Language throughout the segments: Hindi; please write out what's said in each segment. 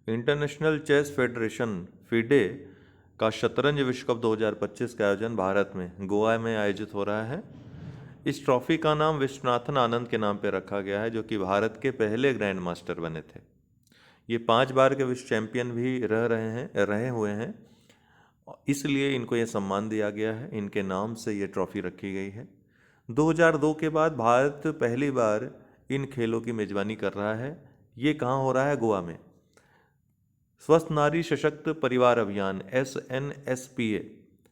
इंटरनेशनल चेस फेडरेशन FIDE का शतरंज विश्व कप 2025 का आयोजन भारत में गोवा में आयोजित हो रहा है। इस ट्रॉफी का नाम विश्वनाथन आनंद के नाम पर रखा गया है, जो कि भारत के पहले ग्रैंड मास्टर बने थे। ये 5 बार के विश्व चैंपियन भी रहे हुए हैं, इसलिए इनको ये सम्मान दिया गया है। इनके नाम से ये ट्रॉफी रखी गई है। 2002 के बाद भारत पहली बार इन खेलों की मेजबानी कर रहा है। ये कहाँ हो रहा है? गोवा में। स्वस्थ नारी सशक्त परिवार अभियान SNSPA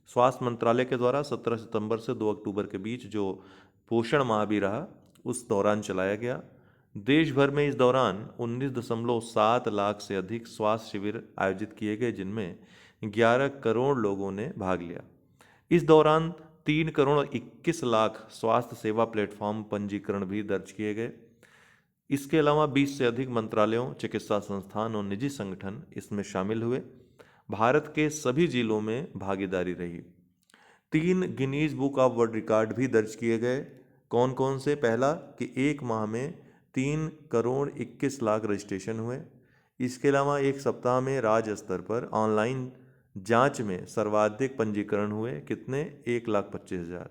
स्वास्थ्य मंत्रालय के द्वारा 17 सितंबर से 2 अक्टूबर के बीच जो पोषण माह भी रहा, उस दौरान चलाया गया। देश भर में इस दौरान 19.7 लाख से अधिक स्वास्थ्य शिविर आयोजित किए गए, जिनमें 11 करोड़ लोगों ने भाग लिया। इस दौरान 3 करोड़ 21 लाख स्वास्थ्य सेवा प्लेटफॉर्म पंजीकरण भी दर्ज किए गए। इसके अलावा 20 से अधिक मंत्रालयों, चिकित्सा संस्थान और निजी संगठन इसमें शामिल हुए। भारत के सभी जिलों में भागीदारी रही। 3 Guinness book of world record भी दर्ज किए गए। कौन कौन से? पहला कि एक माह में 3 करोड़ 21 लाख रजिस्ट्रेशन हुए। इसके अलावा एक सप्ताह में राज्य स्तर पर ऑनलाइन जांच में सर्वाधिक पंजीकरण हुए। कितने? 1,25,000।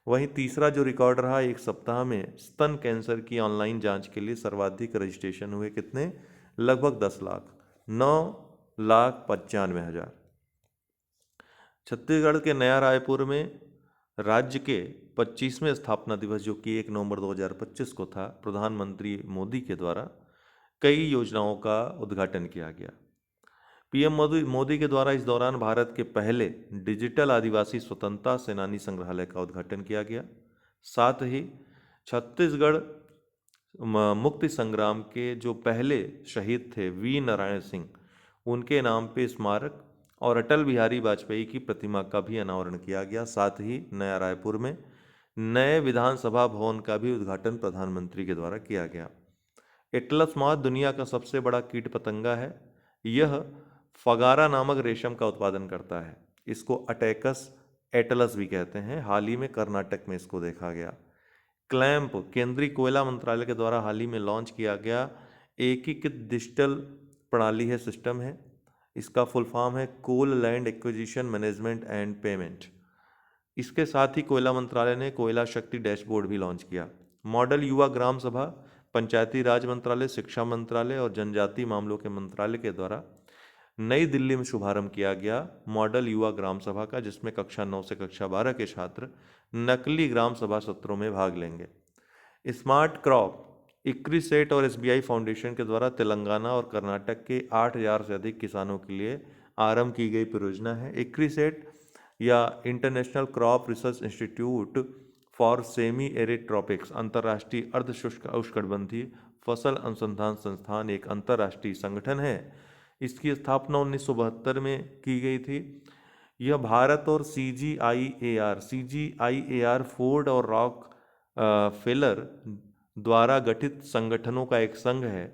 वहीं तीसरा जो रिकॉर्ड रहा, एक सप्ताह में स्तन कैंसर की ऑनलाइन जांच के लिए सर्वाधिक रजिस्ट्रेशन हुए। कितने? लगभग 10 लाख, 9,95,000। छत्तीसगढ़ के नया रायपुर में राज्य के 25वें स्थापना दिवस, जो कि 1 नवंबर 2025 को था, प्रधानमंत्री मोदी के द्वारा कई योजनाओं का उद्घाटन किया गया। पीएम मोदी के द्वारा इस दौरान भारत के पहले डिजिटल आदिवासी स्वतंत्रता सेनानी संग्रहालय का उद्घाटन किया गया। साथ ही छत्तीसगढ़ मुक्ति संग्राम के जो पहले शहीद थे वी नारायण सिंह, उनके नाम पे स्मारक और अटल बिहारी वाजपेयी की प्रतिमा का भी अनावरण किया गया। साथ ही नया रायपुर में नए विधानसभा भवन का भी उद्घाटन प्रधानमंत्री के द्वारा किया गया। एटलस मॉथ दुनिया का सबसे बड़ा कीट पतंगा है। यह फगारा नामक रेशम का उत्पादन करता है। इसको अटैकस एटलस भी कहते हैं। हाल ही में कर्नाटक में इसको देखा गया। क्लैंप केंद्रीय कोयला मंत्रालय के द्वारा हाल ही में लॉन्च किया गया एकीकृत डिजिटल प्रणाली है, सिस्टम है। इसका फुल फॉर्म है coal land acquisition management and payment. इसके साथ ही कोयला मंत्रालय ने कोयला शक्ति डैशबोर्ड भी लॉन्च किया। मॉडल युवा ग्राम सभा पंचायती राज मंत्रालय, शिक्षा मंत्रालय और जनजातीय मामलों के मंत्रालय के द्वारा नई दिल्ली में शुभारंभ किया गया मॉडल युवा ग्राम सभा का, जिसमें कक्षा 9 से कक्षा 12 के छात्र नकली ग्राम सभा सत्रों में भाग लेंगे। स्मार्ट क्रॉप इक्री सेट और SBI फाउंडेशन के द्वारा तेलंगाना और कर्नाटक के 8,000 से अधिक किसानों के लिए आरंभ की गई परियोजना है। इक्री सेट या international crop research institute for semi arid tropics अंतर्राष्ट्रीय अर्धशुष्क उष्णकटिबंधीय फसल अनुसंधान संस्थान एक अंतर्राष्ट्रीय संगठन है। इसकी स्थापना 1972 में की गई थी। यह भारत और CGIAR फोर्ड और रॉक फेलर द्वारा गठित संगठनों का एक संघ है।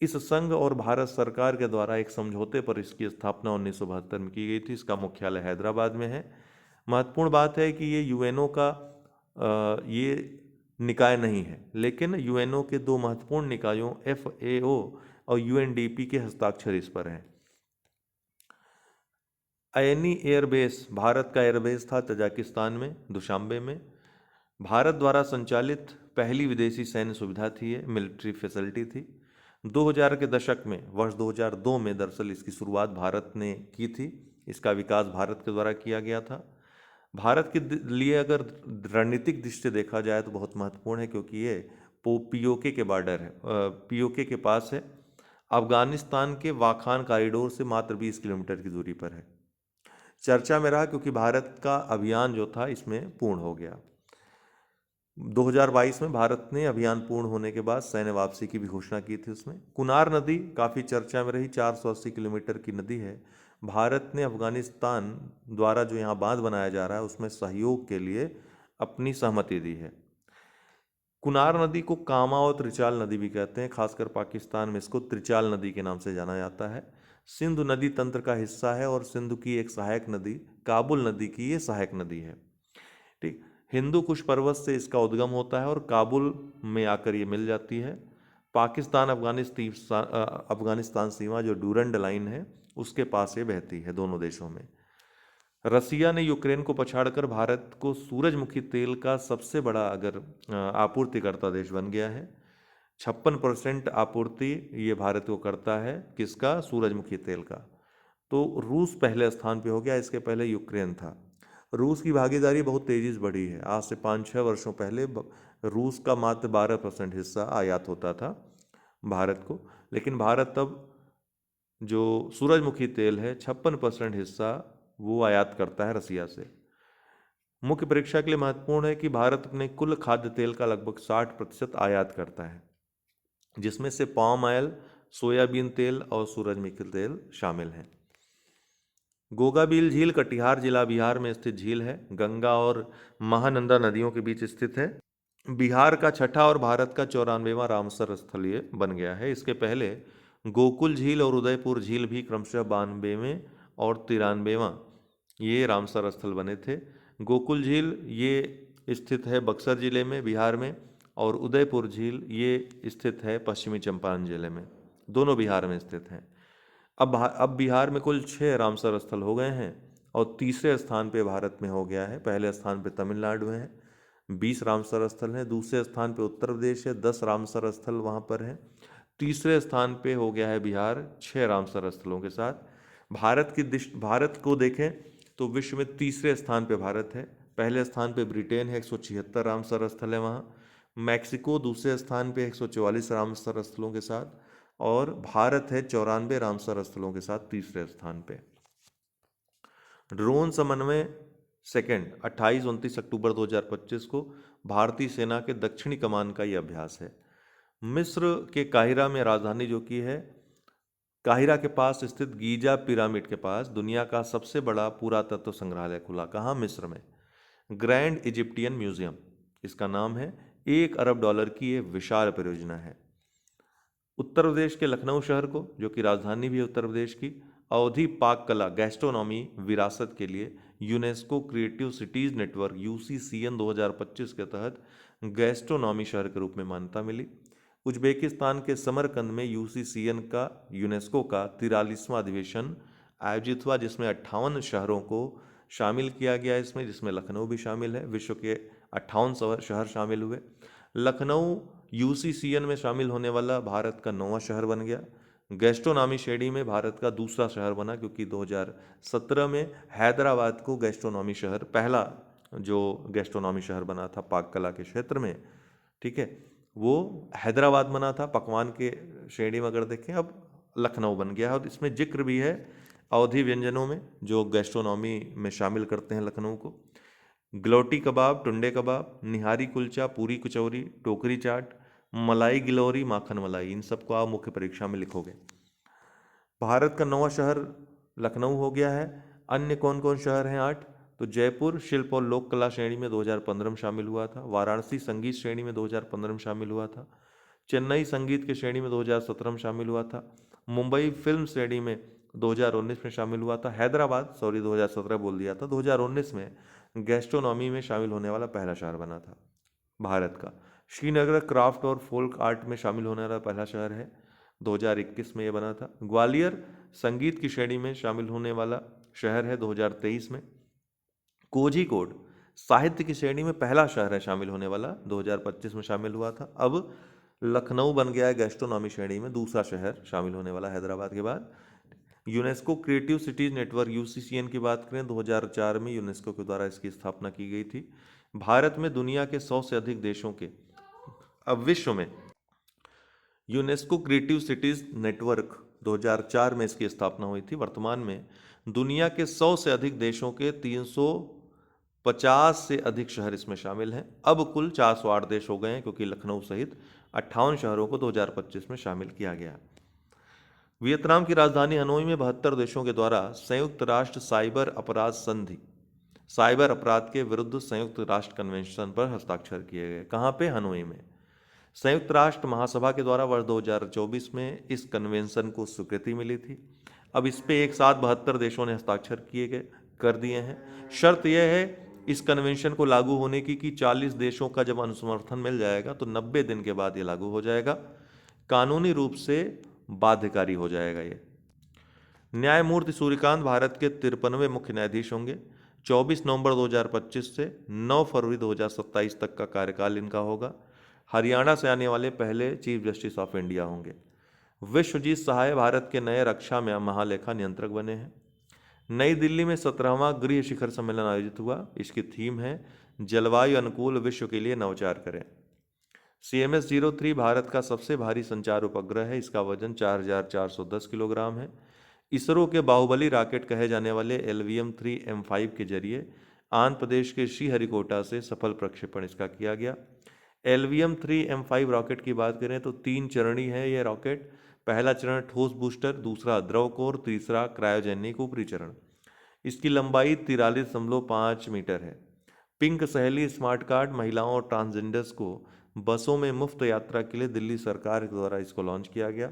इस संघ और भारत सरकार के द्वारा एक समझौते पर इसकी स्थापना 1972 में की गई थी। इसका मुख्यालय हैदराबाद में है। महत्वपूर्ण बात है कि ये यूएनओ का ये निकाय नहीं है, लेकिन यूएनओ के 2 महत्वपूर्ण निकायों FAO और UNDP के हस्ताक्षर इस पर हैं। अयनी एयरबेस भारत का एयरबेस था तजाकिस्तान में, दुशांबे में। भारत द्वारा संचालित पहली विदेशी सैन्य सुविधा थी, ये मिलिट्री फैसिलिटी थी। 2000 के दशक में, वर्ष 2002 में दरअसल इसकी शुरुआत भारत ने की थी। इसका विकास भारत के द्वारा किया गया था। भारत के लिए अगर रणनीतिक दृष्टि से देखा जाए तो बहुत महत्वपूर्ण है, क्योंकि ये POK के बॉर्डर है, POK के पास है। अफगानिस्तान के वाखान कॉरिडोर से मात्र 20 किलोमीटर की दूरी पर है। चर्चा में रहा क्योंकि भारत का अभियान जो था इसमें पूर्ण हो गया। 2022 में भारत ने अभियान पूर्ण होने के बाद सैन्य वापसी की भी घोषणा की थी। उसमें कुनार नदी काफ़ी चर्चा में रही, 480 किलोमीटर की नदी है। भारत ने अफगानिस्तान द्वारा जो यहाँ बांध बनाया जा रहा है उसमें सहयोग के लिए अपनी सहमति दी है। कुनार नदी को कामा और त्रिचाल नदी भी कहते हैं, खासकर पाकिस्तान में इसको त्रिचाल नदी के नाम से जाना जाता है। सिंधु नदी तंत्र का हिस्सा है और सिंधु की एक सहायक नदी काबुल नदी की ये सहायक नदी है। ठीक, हिंदू कुश पर्वत से इसका उद्गम होता है और काबुल में आकर ये मिल जाती है। पाकिस्तान अफगानिस्तान सीमा जो डूरंड लाइन है उसके पास ये बहती है दोनों देशों में। रसिया ने यूक्रेन को पछाड़कर भारत को सूरजमुखी तेल का सबसे बड़ा आपूर्तिकर्ता देश बन गया है। 56% आपूर्ति ये भारत को करता है, किसका? सूरजमुखी तेल का। तो रूस पहले स्थान पे हो गया, इसके पहले यूक्रेन था। रूस की भागीदारी बहुत तेजी से बढ़ी है। आज से 5-6 वर्षों पहले रूस का मात्र 12% हिस्सा आयात होता था भारत को, लेकिन भारत अब जो सूरजमुखी तेल है 56% हिस्सा वो आयात करता है रसिया से। मुख्य परीक्षा के लिए महत्वपूर्ण है कि भारत अपने कुल खाद्य तेल का लगभग 60% आयात करता है, जिसमें से पाम ऑयल, सोयाबीन तेल और सूरजमुखी तेल शामिल हैं। गोगाबिल झील कटिहार जिला बिहार में स्थित झील है। गंगा और महानंदा नदियों के बीच स्थित है। बिहार का छठा और भारत का 94वां रामसर स्थल ये बन गया है। इसके पहले गोकुल झील और उदयपुर झील भी क्रमशः 92वें और 93वां ये रामसर स्थल बने थे। गोकुल झील ये स्थित है बक्सर जिले में बिहार में, और उदयपुर झील ये स्थित है पश्चिमी चंपारण जिले में, दोनों बिहार में स्थित हैं। अब बिहार में कुल 6 रामसर स्थल हो गए हैं और तीसरे स्थान पे भारत में हो गया है। पहले स्थान पे तमिलनाडु है, 20 रामसर स्थल हैं। दूसरे स्थान पे उत्तर प्रदेश है, 10 रामसर स्थल वहाँ पर हैं। तीसरे स्थान पे हो गया है बिहार 6 रामसर स्थलों के साथ। भारत को देखें तो विश्व में तीसरे स्थान पे भारत है। पहले स्थान पे ब्रिटेन है, 176 रामसर स्थल है वहाँ। मैक्सिको दूसरे स्थान पे 144 रामसर स्थलों के साथ, और भारत है 94 रामसर स्थलों के साथ तीसरे स्थान पे। ड्रोन समन्वय सेकंड 28-29 अक्टूबर 2025 को भारतीय सेना के दक्षिणी कमान का ये अभ्यास है। मिस्र के काहिरा में राजधानी जो की है, काहिरा के पास स्थित गीजा पिरामिड के पास दुनिया का सबसे बड़ा पुरातत्व संग्रहालय खुला। कहाँ? मिस्र में। ग्रैंड इजिप्टियन म्यूजियम इसका नाम है। $1 अरब की ये विशाल परियोजना है। उत्तर प्रदेश के लखनऊ शहर को, जो कि राजधानी भी है उत्तर प्रदेश की, अवधि पाक कला गैस्ट्रोनॉमी विरासत के लिए UNESCO creative cities network UCCN 2025 के तहत गैस्ट्रोनॉमी शहर के रूप में मान्यता मिली। उज्बेकिस्तान के समरकंद में UCCN का यूनेस्को का 43वां अधिवेशन आयोजित हुआ, जिसमें 58 शहरों को शामिल किया गया इसमें, जिसमें लखनऊ भी शामिल है। विश्व के 58 शहर शामिल हुए। लखनऊ UCCN में शामिल होने वाला भारत का 9वां शहर बन गया। गैस्ट्रोनॉमी श्रेणी में भारत का दूसरा शहर बना, क्योंकि 2017 में हैदराबाद को गैस्ट्रोनॉमी शहर, पहला जो गैस्ट्रोनॉमी शहर बना था पाक कला के क्षेत्र में, ठीक है, वो हैदराबाद बना था पकवान के श्रेणी में अगर देखें। अब लखनऊ बन गया है, और इसमें जिक्र भी है अवधी व्यंजनों में जो गैस्ट्रोनॉमी में शामिल करते हैं लखनऊ को। गलौटी कबाब, टुंडे कबाब, निहारी कुलचा, पूरी कचौरी, टोकरी चाट, मलाई गिलौरी, माखन मलाई, इन सबको आप मुख्य परीक्षा में लिखोगे। भारत का 9वां शहर लखनऊ हो गया है। अन्य कौन कौन शहर हैं? 8। तो जयपुर शिल्प और लोक कला श्रेणी में 2015 में शामिल हुआ था। वाराणसी संगीत श्रेणी में 2015 में शामिल हुआ था। चेन्नई संगीत की श्रेणी में 2017 में शामिल हुआ था। मुंबई फिल्म श्रेणी में 2019 में शामिल हुआ था। हैदराबाद 2017 बोल दिया था, 2019 में गैस्ट्रोनॉमी में शामिल होने वाला पहला शहर बना था भारत का। श्रीनगर क्राफ्ट और फोल्क आर्ट में शामिल होने वाला पहला शहर है, 2021 में ये बना था। ग्वालियर संगीत की श्रेणी में शामिल होने वाला शहर है 2023 में। कोझीकोड साहित्य की श्रेणी में पहला शहर है शामिल होने वाला, 2025 में शामिल हुआ था। अब लखनऊ बन गया है गैस्ट्रोनॉमी श्रेणी में दूसरा शहर शामिल होने वाला हैदराबाद के बाद। UNESCO creative cities network UCCN की बात करें, 2004 में यूनेस्को के द्वारा इसकी स्थापना की गई थी। भारत में दुनिया के 100 से अधिक देशों के, अब विश्व में यूनेस्को क्रिएटिव सिटीज नेटवर्क 2004 में इसकी स्थापना हुई थी। वर्तमान में दुनिया के 100 से अधिक देशों के 350 से अधिक शहर इसमें शामिल हैं। अब कुल 408 देश हो गए हैं, क्योंकि लखनऊ सहित 58 शहरों को 2025 में शामिल किया गया। वियतनाम की राजधानी हनोई में 72 देशों के द्वारा संयुक्त राष्ट्र साइबर अपराध संधि, साइबर अपराध के विरुद्ध संयुक्त राष्ट्र कन्वेंशन पर हस्ताक्षर किए गए। कहाँ पे? हनोई में। संयुक्त राष्ट्र महासभा के द्वारा वर्ष 2024 में इस कन्वेंशन को स्वीकृति मिली थी। अब इस पे एक साथ 72 देशों ने हस्ताक्षर कर दिए हैं। शर्त यह है इस कन्वेंशन को लागू होने की कि 40 देशों का जब अनुसमर्थन मिल जाएगा तो 90 दिन के बाद ये लागू हो जाएगा। कानूनी रूप से बाध्यकारी हो जाएगा ये। न्यायमूर्ति सूर्यकांत भारत के 53वें मुख्य न्यायाधीश होंगे। 24 नवंबर 2025 से 9 फरवरी 2027 तक का कार्यकाल इनका होगा। हरियाणा से आने वाले पहले चीफ जस्टिस ऑफ इंडिया होंगे। विश्वजीत सहाय भारत के नए रक्षा में महालेखा नियंत्रक बने हैं। नई दिल्ली में 17वां गृह शिखर सम्मेलन आयोजित हुआ। इसकी थीम है जलवायु अनुकूल विश्व के लिए नवाचार करें। CMS-03 भारत का सबसे भारी संचार उपग्रह है। इसका वजन 4410 किलोग्राम है। इसरो के बाहुबली रॉकेट कहे जाने वाले LVM-3 M5 के जरिए आंध्र प्रदेश के श्रीहरिकोटा से सफल प्रक्षेपण इसका किया गया। LVM-3 M5 रॉकेट की बात करें तो 3 चरणीय है ये रॉकेट। पहला चरण ठोस बूस्टर, दूसरा द्रव कोर, तीसरा क्रायोजेनिक ऊपरी चरण। इसकी लंबाई 43.5 मीटर है। पिंक सहेली स्मार्ट कार्ड महिलाओं और ट्रांसजेंडर्स को बसों में मुफ्त यात्रा के लिए दिल्ली सरकार के द्वारा इसको लॉन्च किया गया।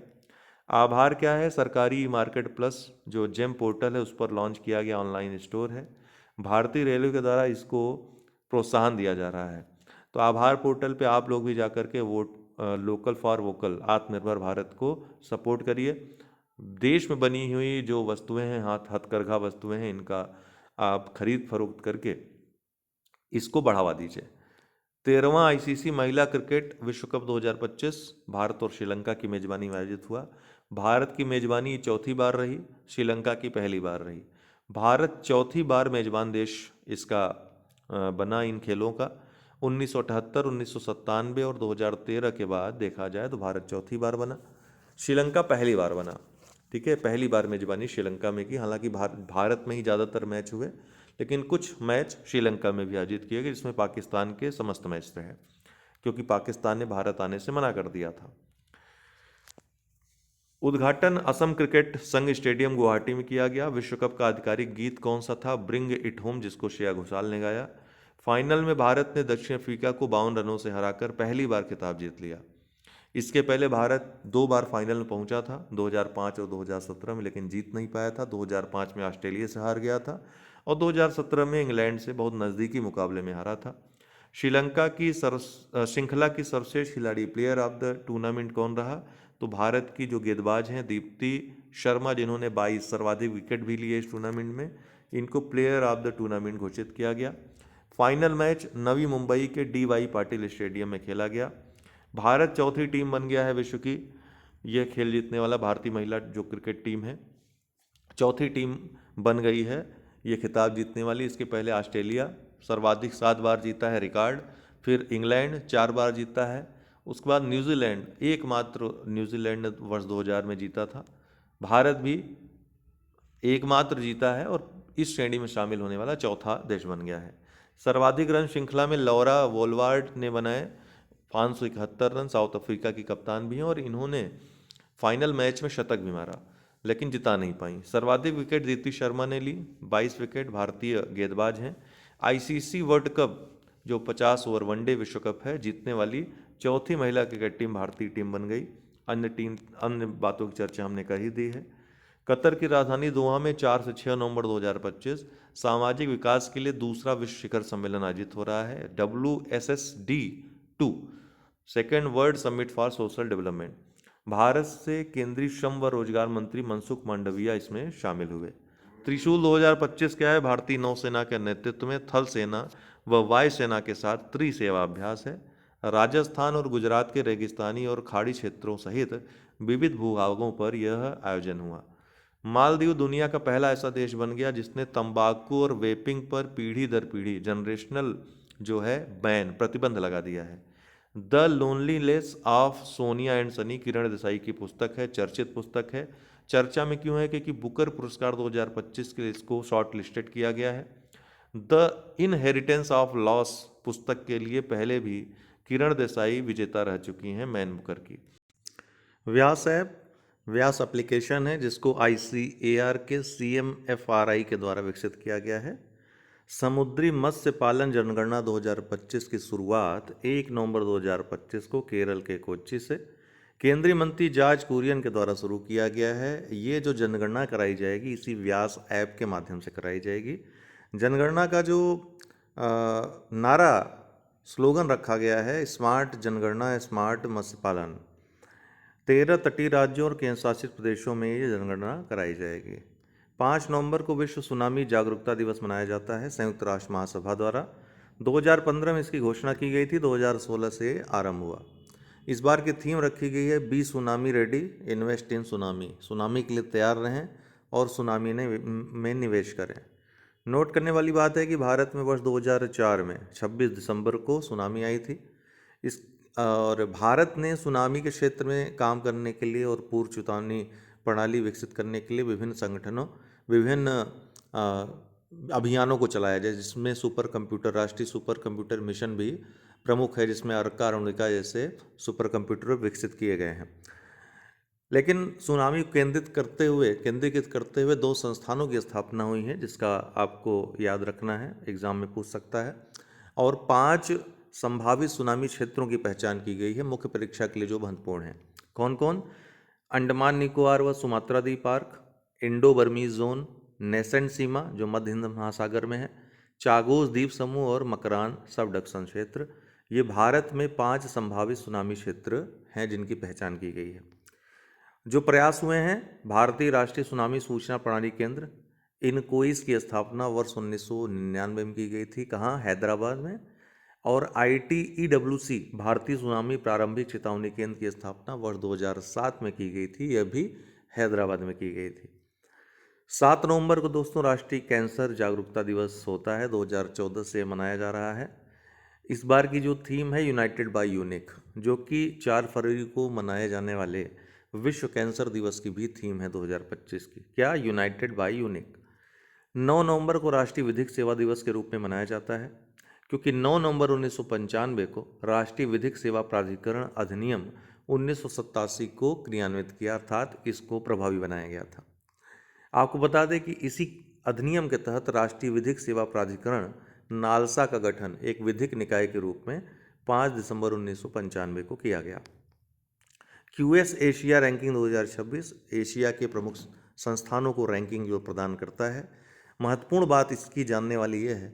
आभार क्या है? सरकारी मार्केट प्लस जो जेम पोर्टल है उस पर लॉन्च किया गया ऑनलाइन स्टोर है। भारतीय रेलवे के द्वारा इसको प्रोत्साहन दिया जा रहा है। तो आभार पोर्टल पे आप लोग भी जाकर के वोट लोकल फॉर वोकल आत्मनिर्भर भारत को सपोर्ट करिए। देश में बनी हुई जो वस्तुएं हैं, हथकरघा वस्तुएं हैं, इनका आप खरीद फरोख्त करके इसको बढ़ावा दीजिए। 13वां ICC महिला क्रिकेट विश्व कप 2025 भारत और श्रीलंका की मेजबानी में आयोजित हुआ। भारत की मेजबानी चौथी बार रही, श्रीलंका की पहली बार रही। भारत चौथी बार मेजबान देश इसका बना इन खेलों का। 1978, 1997 और 2013 के बाद देखा जाए तो भारत चौथी बार बना, श्रीलंका पहली बार बना। ठीक है, पहली बार मेजबानी श्रीलंका में की। हालांकि भारत में ही ज़्यादातर मैच हुए, लेकिन कुछ मैच श्रीलंका में भी आयोजित किए गए जिसमें पाकिस्तान के समस्त मैच रहे, क्योंकि पाकिस्तान ने भारत आने से मना कर दिया था। उद्घाटन असम क्रिकेट संघ स्टेडियम गुवाहाटी में किया गया। विश्व कप का आधिकारिक गीत कौन सा था? ब्रिंग इट होम, जिसको श्रेया घोषाल ने गाया। फाइनल में भारत ने दक्षिण अफ्रीका को 52 रनों से हराकर पहली बार खिताब जीत लिया। इसके पहले भारत 2 बार फाइनल में पहुंचा था, 2005 और 2017 में, लेकिन जीत नहीं पाया था। 2005 में ऑस्ट्रेलिया से हार गया था और 2017 में इंग्लैंड से बहुत नज़दीकी मुकाबले में हारा था। श्रीलंका की श्रृंखला की सर्वश्रेष्ठ खिलाड़ी प्लेयर ऑफ द टूर्नामेंट कौन रहा? तो भारत की जो गेंदबाज हैं दीप्ति शर्मा, जिन्होंने 22 सर्वाधिक विकेट भी लिए इस टूर्नामेंट में, इनको प्लेयर ऑफ द टूर्नामेंट घोषित किया गया। फाइनल मैच नवी मुंबई के DY पाटिल स्टेडियम में खेला गया। भारत चौथी टीम बन गया है विश्व की यह खेल जीतने वाला। भारतीय महिला जो क्रिकेट टीम है चौथी टीम बन गई है ये खिताब जीतने वाली। इसके पहले ऑस्ट्रेलिया सर्वाधिक 7 बार जीता है रिकॉर्ड, फिर इंग्लैंड 4 बार जीता है, उसके बाद न्यूजीलैंड, एकमात्र न्यूजीलैंड ने वर्ष 2000 में जीता था। भारत भी एकमात्र जीता है और इस श्रेणी में शामिल होने वाला चौथा देश बन गया है। सर्वाधिक रन श्रृंखला में लौरा वोलवार्ड ने बनाए 571 रन। साउथ अफ्रीका की कप्तान भी हैं और इन्होंने फाइनल मैच में शतक भी मारा, लेकिन जिता नहीं पाई। सर्वाधिक विकेट दीप्ति शर्मा ने ली, 22 विकेट। भारतीय गेंदबाज हैं। ICC वर्ल्ड कप जो 50 ओवर वनडे विश्व कप है जीतने वाली चौथी महिला क्रिकेट टीम भारतीय टीम बन गई। अन्य बातों की चर्चा हमने कर ही दी है। कतर की राजधानी दोहा में 4 से 6 नवंबर 2025 सामाजिक विकास के लिए दूसरा विश्व शिखर सम्मेलन आयोजित हो रहा है। WSSD2 second world summit for social development. Bharat से केंद्रीय श्रम व रोजगार मंत्री मनसुख मांडविया इसमें शामिल हुए। त्रिशूल 2025 क्या है? भारतीय नौसेना के नेतृत्व में थल सेना व वायु सेना के साथ त्रिसेवा अभ्यास है। राजस्थान और गुजरात के रेगिस्तानी और खाड़ी क्षेत्रों सहित विविध भूभागों पर यह आयोजन हुआ। मालदीव दुनिया का पहला ऐसा देश बन गया जिसने तंबाकू और वेपिंग पर पीढ़ी दर पीढ़ी जनरेशनल जो है बैन प्रतिबंध लगा दिया है। The loneliness of Sonia and Sunny Kiran Desai की पुस्तक है, चर्चित पुस्तक है। चर्चा में क्यों है? क्योंकि बुकर पुरस्कार 2025 के लिए इसको शॉर्ट लिस्टेड किया गया है। द इनहेरिटेंस ऑफ लॉस पुस्तक के लिए पहले भी किरण देसाई विजेता रह चुकी हैं मैन बुकर की। व्यास ऐप व्यास एप्लीकेशन है जिसको ICAR के CMFRI के द्वारा विकसित किया गया है। समुद्री मत्स्य पालन जनगणना 2025 की शुरुआत 1 नवंबर 2025 को केरल के कोच्चि से केंद्रीय मंत्री जॉर्ज कुरियन के द्वारा शुरू किया गया है। ये जो जनगणना कराई जाएगी इसी व्यास ऐप के माध्यम से कराई जाएगी। जनगणना का जो नारा स्लोगन रखा गया है, स्मार्ट जनगणना स्मार्ट मत्स्य पालन। 13 तटीय राज्यों और केंद्र शासित प्रदेशों में ये जनगणना कराई जाएगी। 5 नवंबर को विश्व सुनामी जागरूकता दिवस मनाया जाता है संयुक्त राष्ट्र महासभा द्वारा। 2015 में इसकी घोषणा की गई थी, 2016 से आरंभ हुआ। इस बार की थीम रखी गई है be tsunami ready, invest in tsunami. Tsunami के लिए तैयार रहें और सुनामी में निवेश करें। नोट करने वाली बात है कि भारत में वर्ष 2004 में 26 दिसंबर को सुनामी आई थी। इस और भारत ने सुनामी के क्षेत्र में काम करने के लिए और पूर्व चेतावनी प्रणाली विकसित करने के लिए विभिन्न अभियानों को चलाया जाए, जिसमें राष्ट्रीय सुपर कंप्यूटर मिशन भी प्रमुख है, जिसमें अर्का अरुणिका जैसे सुपर कंप्यूटर विकसित किए गए हैं। लेकिन सुनामी को केंद्रीकृत करते हुए 2 संस्थानों की स्थापना हुई है, जिसका आपको याद रखना है, एग्जाम में पूछ सकता है। और 5 संभावित सुनामी क्षेत्रों की पहचान की गई है मुख्य परीक्षा के लिए, जो महत्वपूर्ण हैं। कौन कौन? अंडमान निकोबार व सुमात्रा द्वीप arc, Indo Burmese zone, nascent सीमा जो मध्य हिंद महासागर में है, चागोस द्वीप समूह और मकरान सबडक्शन क्षेत्र। ये भारत में 5 संभावित सुनामी क्षेत्र हैं जिनकी पहचान की गई है। जो प्रयास हुए हैं, भारतीय राष्ट्रीय सुनामी सूचना प्रणाली केंद्र इनकोइस की स्थापना वर्ष 1999 में की गई थी। कहाँ? हैदराबाद में। और ITEWC भारतीय सुनामी प्रारंभिक चेतावनी केंद्र की स्थापना वर्ष 2007 में की गई थी। यह भी हैदराबाद में की गई थी। 7 नवंबर को दोस्तों राष्ट्रीय कैंसर जागरूकता दिवस होता है, 2014 से मनाया जा रहा है। इस बार की जो थीम है यूनाइटेड बाय यूनिक, जो कि 4 फरवरी को मनाए जाने वाले विश्व कैंसर दिवस की भी थीम है 2025 की। क्या? United bye unique. 9 नवंबर को राष्ट्रीय विधिक सेवा दिवस के रूप में मनाया जाता है, क्योंकि 9 नवंबर 1995 को राष्ट्रीय विधिक सेवा प्राधिकरण अधिनियम 1987 को क्रियान्वित किया, अर्थात इसको प्रभावी बनाया गया था। आपको बता दें कि इसी अधिनियम के तहत राष्ट्रीय विधिक सेवा प्राधिकरण नालसा का गठन एक विधिक निकाय के रूप में 5 दिसंबर 1995 को किया गया। QS एशिया रैंकिंग 2026 एशिया के प्रमुख संस्थानों को रैंकिंग जो प्रदान करता है। महत्वपूर्ण बात इसकी जानने वाली यह है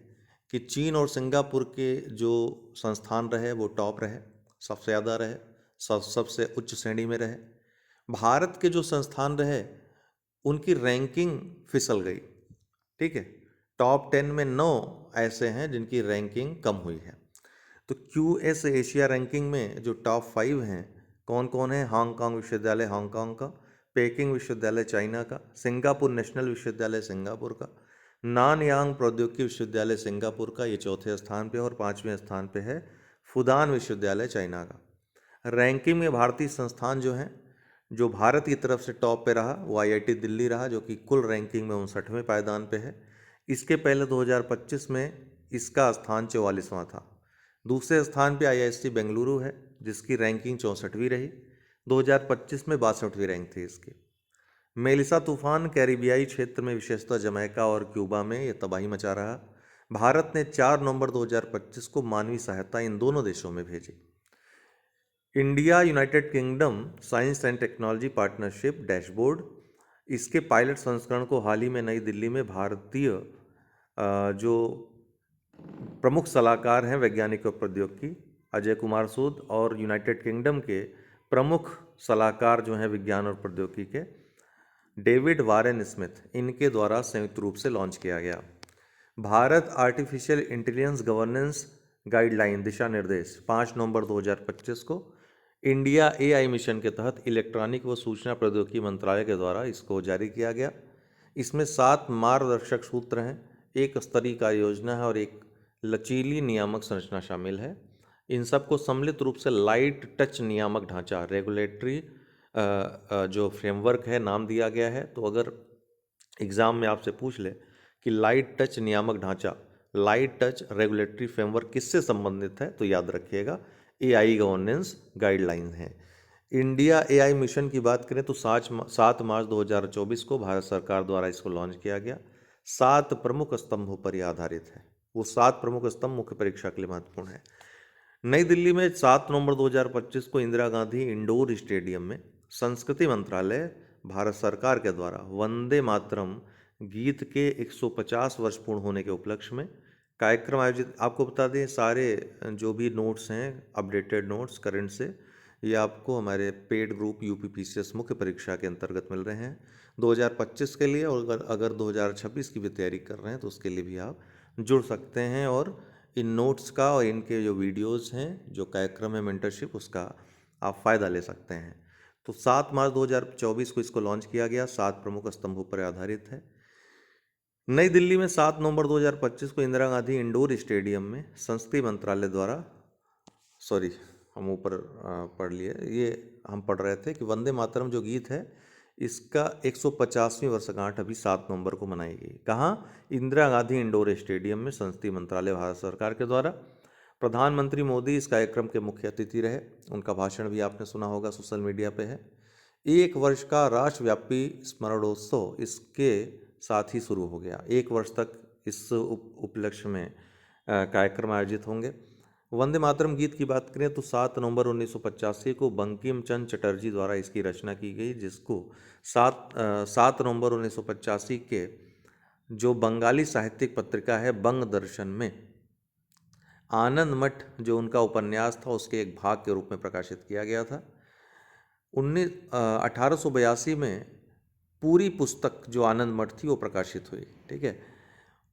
कि चीन और सिंगापुर के जो संस्थान रहे वो टॉप रहे, सबसे ज़्यादा रहे, सबसे उच्च श्रेणी में रहे। भारत के जो संस्थान रहे उनकी रैंकिंग फिसल गई। ठीक है, टॉप 10 में 9 ऐसे हैं जिनकी रैंकिंग कम हुई है। तो QS एशिया रैंकिंग में जो टॉप 5 हैं कौन कौन है? हांगकांग विश्वविद्यालय हांगकांग का, पेकिंग विश्वविद्यालय चाइना का, सिंगापुर नेशनल विश्वविद्यालय सिंगापुर का, नानयांग प्रौद्योगिकी विश्वविद्यालय सिंगापुर का, ये चौथे स्थान पे, और 5वें स्थान पे है फुदान विश्वविद्यालय चाइना का। रैंकिंग में भारतीय संस्थान जो हैं, जो भारत की तरफ से टॉप पे रहा वो IIT दिल्ली रहा, जो कि कुल रैंकिंग में 59वें पायदान पे है। इसके पहले 2025 में इसका स्थान 44वां था। दूसरे स्थान पे IISc बेंगलुरु है, जिसकी रैंकिंग 64वीं रही। 2025 में 62वीं रैंक थी इसकी। मेलिसा तूफान कैरिबियाई क्षेत्र में, विशेषतः जमैका और क्यूबा में ये तबाही मचा रहा। भारत ने 4 नवंबर 2025 को मानवीय सहायता इन दोनों देशों में भेजी। India United kingdom science and technology partnership dashboard, इसके पायलट संस्करण को हाल ही में नई दिल्ली में भारतीय जो प्रमुख सलाहकार हैं वैज्ञानिक और प्रौद्योगिकी अजय कुमार सूद, और यूनाइटेड किंगडम के प्रमुख सलाहकार जो हैं विज्ञान और प्रौद्योगिकी के डेविड वारेन स्मिथ, इनके द्वारा संयुक्त रूप से लॉन्च किया गया। Bharat artificial intelligence governance guideline दिशा निर्देश 5 नवंबर 2025 को इंडिया AI मिशन के तहत इलेक्ट्रॉनिक व सूचना प्रौद्योगिकी मंत्रालय के द्वारा इसको जारी किया गया। इसमें 7 मार्गदर्शक सूत्र हैं, एक स्तरीय कार्य योजना है और एक लचीली नियामक संरचना शामिल है। इन सबको सम्मिलित रूप से लाइट टच नियामक ढांचा रेगुलेटरी जो फ्रेमवर्क है नाम दिया गया है। तो अगर एग्ज़ाम में आपसे पूछ ले कि लाइट टच नियामक ढांचा, लाइट टच रेगुलेटरी फ्रेमवर्क किससे संबंधित है, तो याद रखिएगा AI गवर्नेंस गाइडलाइन है। इंडिया AI मिशन की बात करें तो 7 मार्च 2024 को भारत सरकार द्वारा इसको लॉन्च किया गया। 7 प्रमुख स्तंभों पर यह आधारित है। वो 7 प्रमुख स्तंभ मुख्य परीक्षा के लिए महत्वपूर्ण है। नई दिल्ली में 7 नवंबर 2025 को इंदिरा गांधी इंडोर स्टेडियम में संस्कृति मंत्रालय भारत सरकार के द्वारा वंदे मातरम गीत के 150 वर्ष पूर्ण होने के उपलक्ष्य में कार्यक्रम आयोजित। आपको बता दें सारे जो भी नोट्स हैं, अपडेटेड नोट्स करंट से, ये आपको हमारे पेड ग्रुप यूपीपीसीएस मुख्य परीक्षा के अंतर्गत मिल रहे हैं 2025 के लिए। और अगर 2026 की भी तैयारी कर रहे हैं तो उसके लिए भी आप जुड़ सकते हैं। और इन नोट्स का और इनके जो वीडियोस हैं, जो कार्यक्रम है मेंटरशिप, उसका आप फ़ायदा ले सकते हैं। तो 7 मार्च 2024 को इसको लॉन्च किया गया, 7 प्रमुख स्तंभों पर आधारित है। नई दिल्ली में 7 नवंबर 2025 को इंदिरा गांधी इंडोर स्टेडियम में संस्कृति मंत्रालय द्वारा, सॉरी हम ऊपर पढ़ लिए, ये हम पढ़ रहे थे कि वंदे मातरम जो गीत है इसका 150वीं वर्षगांठ अभी 7 नवंबर को मनाई गई। कहाँ? इंदिरा गांधी इंडोर स्टेडियम में संस्कृति मंत्रालय भारत सरकार के द्वारा। प्रधानमंत्री मोदी इस कार्यक्रम के मुख्य अतिथि रहे। उनका भाषण भी आपने सुना होगा, सोशल मीडिया पे है। 1 वर्ष का राष्ट्रव्यापी स्मरणोत्सव इसके साथ ही शुरू हो गया। 1 वर्ष तक इस उपलक्ष्य में कार्यक्रम आयोजित होंगे। वंदे मातरम गीत की बात करें तो 7 नवंबर 1985 को बंकिम चंद्र चटर्जी द्वारा इसकी रचना की गई, जिसको 7 नवंबर 1985 के जो बंगाली साहित्यिक पत्रिका है बंग दर्शन में आनंद मठ जो उनका उपन्यास था उसके एक भाग के रूप में प्रकाशित किया गया था। 1882 में पूरी पुस्तक जो आनंद मठ थी वो प्रकाशित हुई। ठीक है।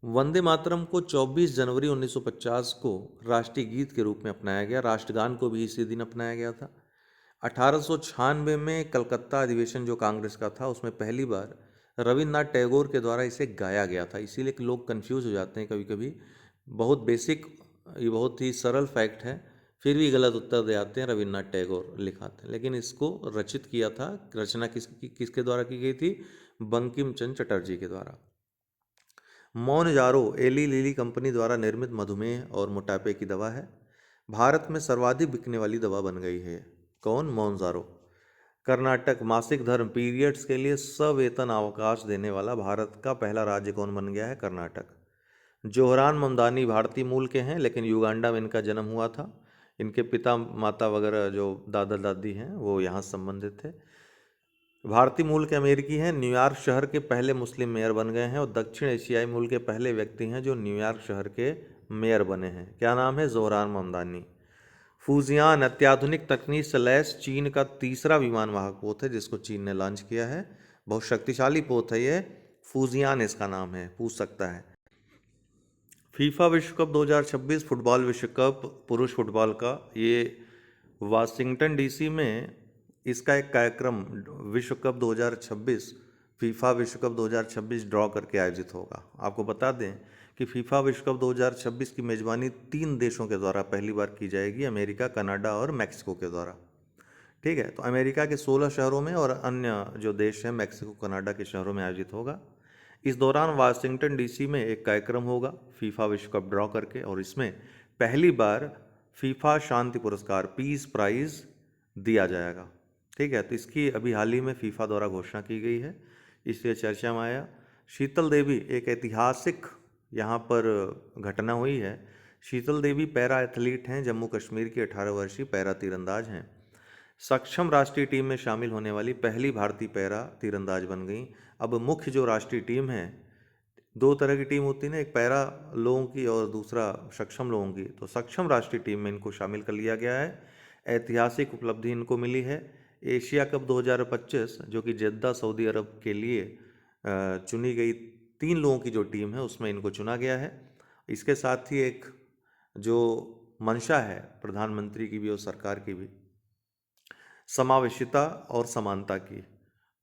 वंदे मातरम को 24 जनवरी 1950 को राष्ट्रीय गीत के रूप में अपनाया गया। राष्ट्रगान को भी इसी दिन अपनाया गया था। 1896 में कलकत्ता अधिवेशन जो कांग्रेस का था उसमें पहली बार रविन्द्रनाथ टैगोर के द्वारा इसे गाया गया था। इसीलिए लोग कंफ्यूज हो जाते हैं कभी कभी। बहुत बेसिक, ये बहुत ही सरल फैक्ट है, फिर भी गलत उत्तर दे आते हैं। रविन्द्रनाथ टैगोर लिखाते हैं, लेकिन इसको रचित किया था, रचना किसके द्वारा की गई थी? बंकिम चंद्र चटर्जी के द्वारा। मोनजारो एली लिली कंपनी द्वारा निर्मित मधुमेह और मोटापे की दवा है। भारत में सर्वाधिक बिकने वाली दवा बन गई है। कौन? मोनजारो। कर्नाटक मासिक धर्म पीरियड्स के लिए सवेतन अवकाश देने वाला भारत का पहला राज्य कौन बन गया है? कर्नाटक। जोहरान ममदानी भारतीय मूल के हैं, लेकिन युगांडा में इनका जन्म हुआ था। इनके पिता माता वगैरह जो दादा दादी हैं वो यहाँ संबंधित थे। भारतीय मूल के अमेरिकी हैं। न्यूयॉर्क शहर के पहले मुस्लिम मेयर बन गए हैं और दक्षिण एशियाई मूल के पहले व्यक्ति हैं जो न्यूयॉर्क शहर के मेयर बने हैं। क्या नाम है? जोहरान ममदानी। फूजियान अत्याधुनिक तकनीक से लैस चीन का तीसरा विमान वाहक पोत है जिसको चीन ने लॉन्च किया है। बहुत शक्तिशाली पोत है ये। फूजियान इसका नाम है, पूछ सकता है। फीफा विश्व कप 2026 फुटबॉल विश्व कप पुरुष फुटबॉल का, ये वाशिंगटन डीसी में इसका एक कार्यक्रम विश्व कप 2026 फीफा विश्व कप 2026 ड्रॉ करके आयोजित होगा। आपको बता दें कि फीफा विश्व कप 2026 की मेज़बानी 3 देशों के द्वारा पहली बार की जाएगी, अमेरिका, कनाडा और मैक्सिको के द्वारा। ठीक है। तो अमेरिका के 16 शहरों में और अन्य जो देश हैं मैक्सिको, कनाडा के शहरों में आयोजित होगा। इस दौरान वाशिंगटन डीसी में एक कार्यक्रम होगा फीफा विश्व कप ड्रॉ करके, और इसमें पहली बार फीफा शांति पुरस्कार पीस प्राइज दिया जाएगा। ठीक है। तो इसकी अभी हाल ही में फीफा द्वारा घोषणा की गई है, इसलिए चर्चा में आया। शीतल देवी एक ऐतिहासिक यहाँ पर घटना हुई है। शीतल देवी पैरा एथलीट हैं, जम्मू कश्मीर की 18 वर्षीय पैरा तीरंदाज हैं। सक्षम राष्ट्रीय टीम में शामिल होने वाली पहली भारतीय पैरा तीरंदाज बन गई। अब मुख्य जो राष्ट्रीय टीम है, 2 तरह की टीम होती है ना, एक पैरा लोगों की और दूसरा सक्षम लोगों की। तो सक्षम राष्ट्रीय टीम में इनको शामिल कर लिया गया है। ऐतिहासिक उपलब्धि इनको मिली है। एशिया कप 2025 जो कि जेद्दा सऊदी अरब के लिए चुनी गई 3 लोगों की जो टीम है उसमें इनको चुना गया है। इसके साथ ही एक जो मंशा है प्रधानमंत्री की भी और सरकार की भी, समावेशिता और समानता की,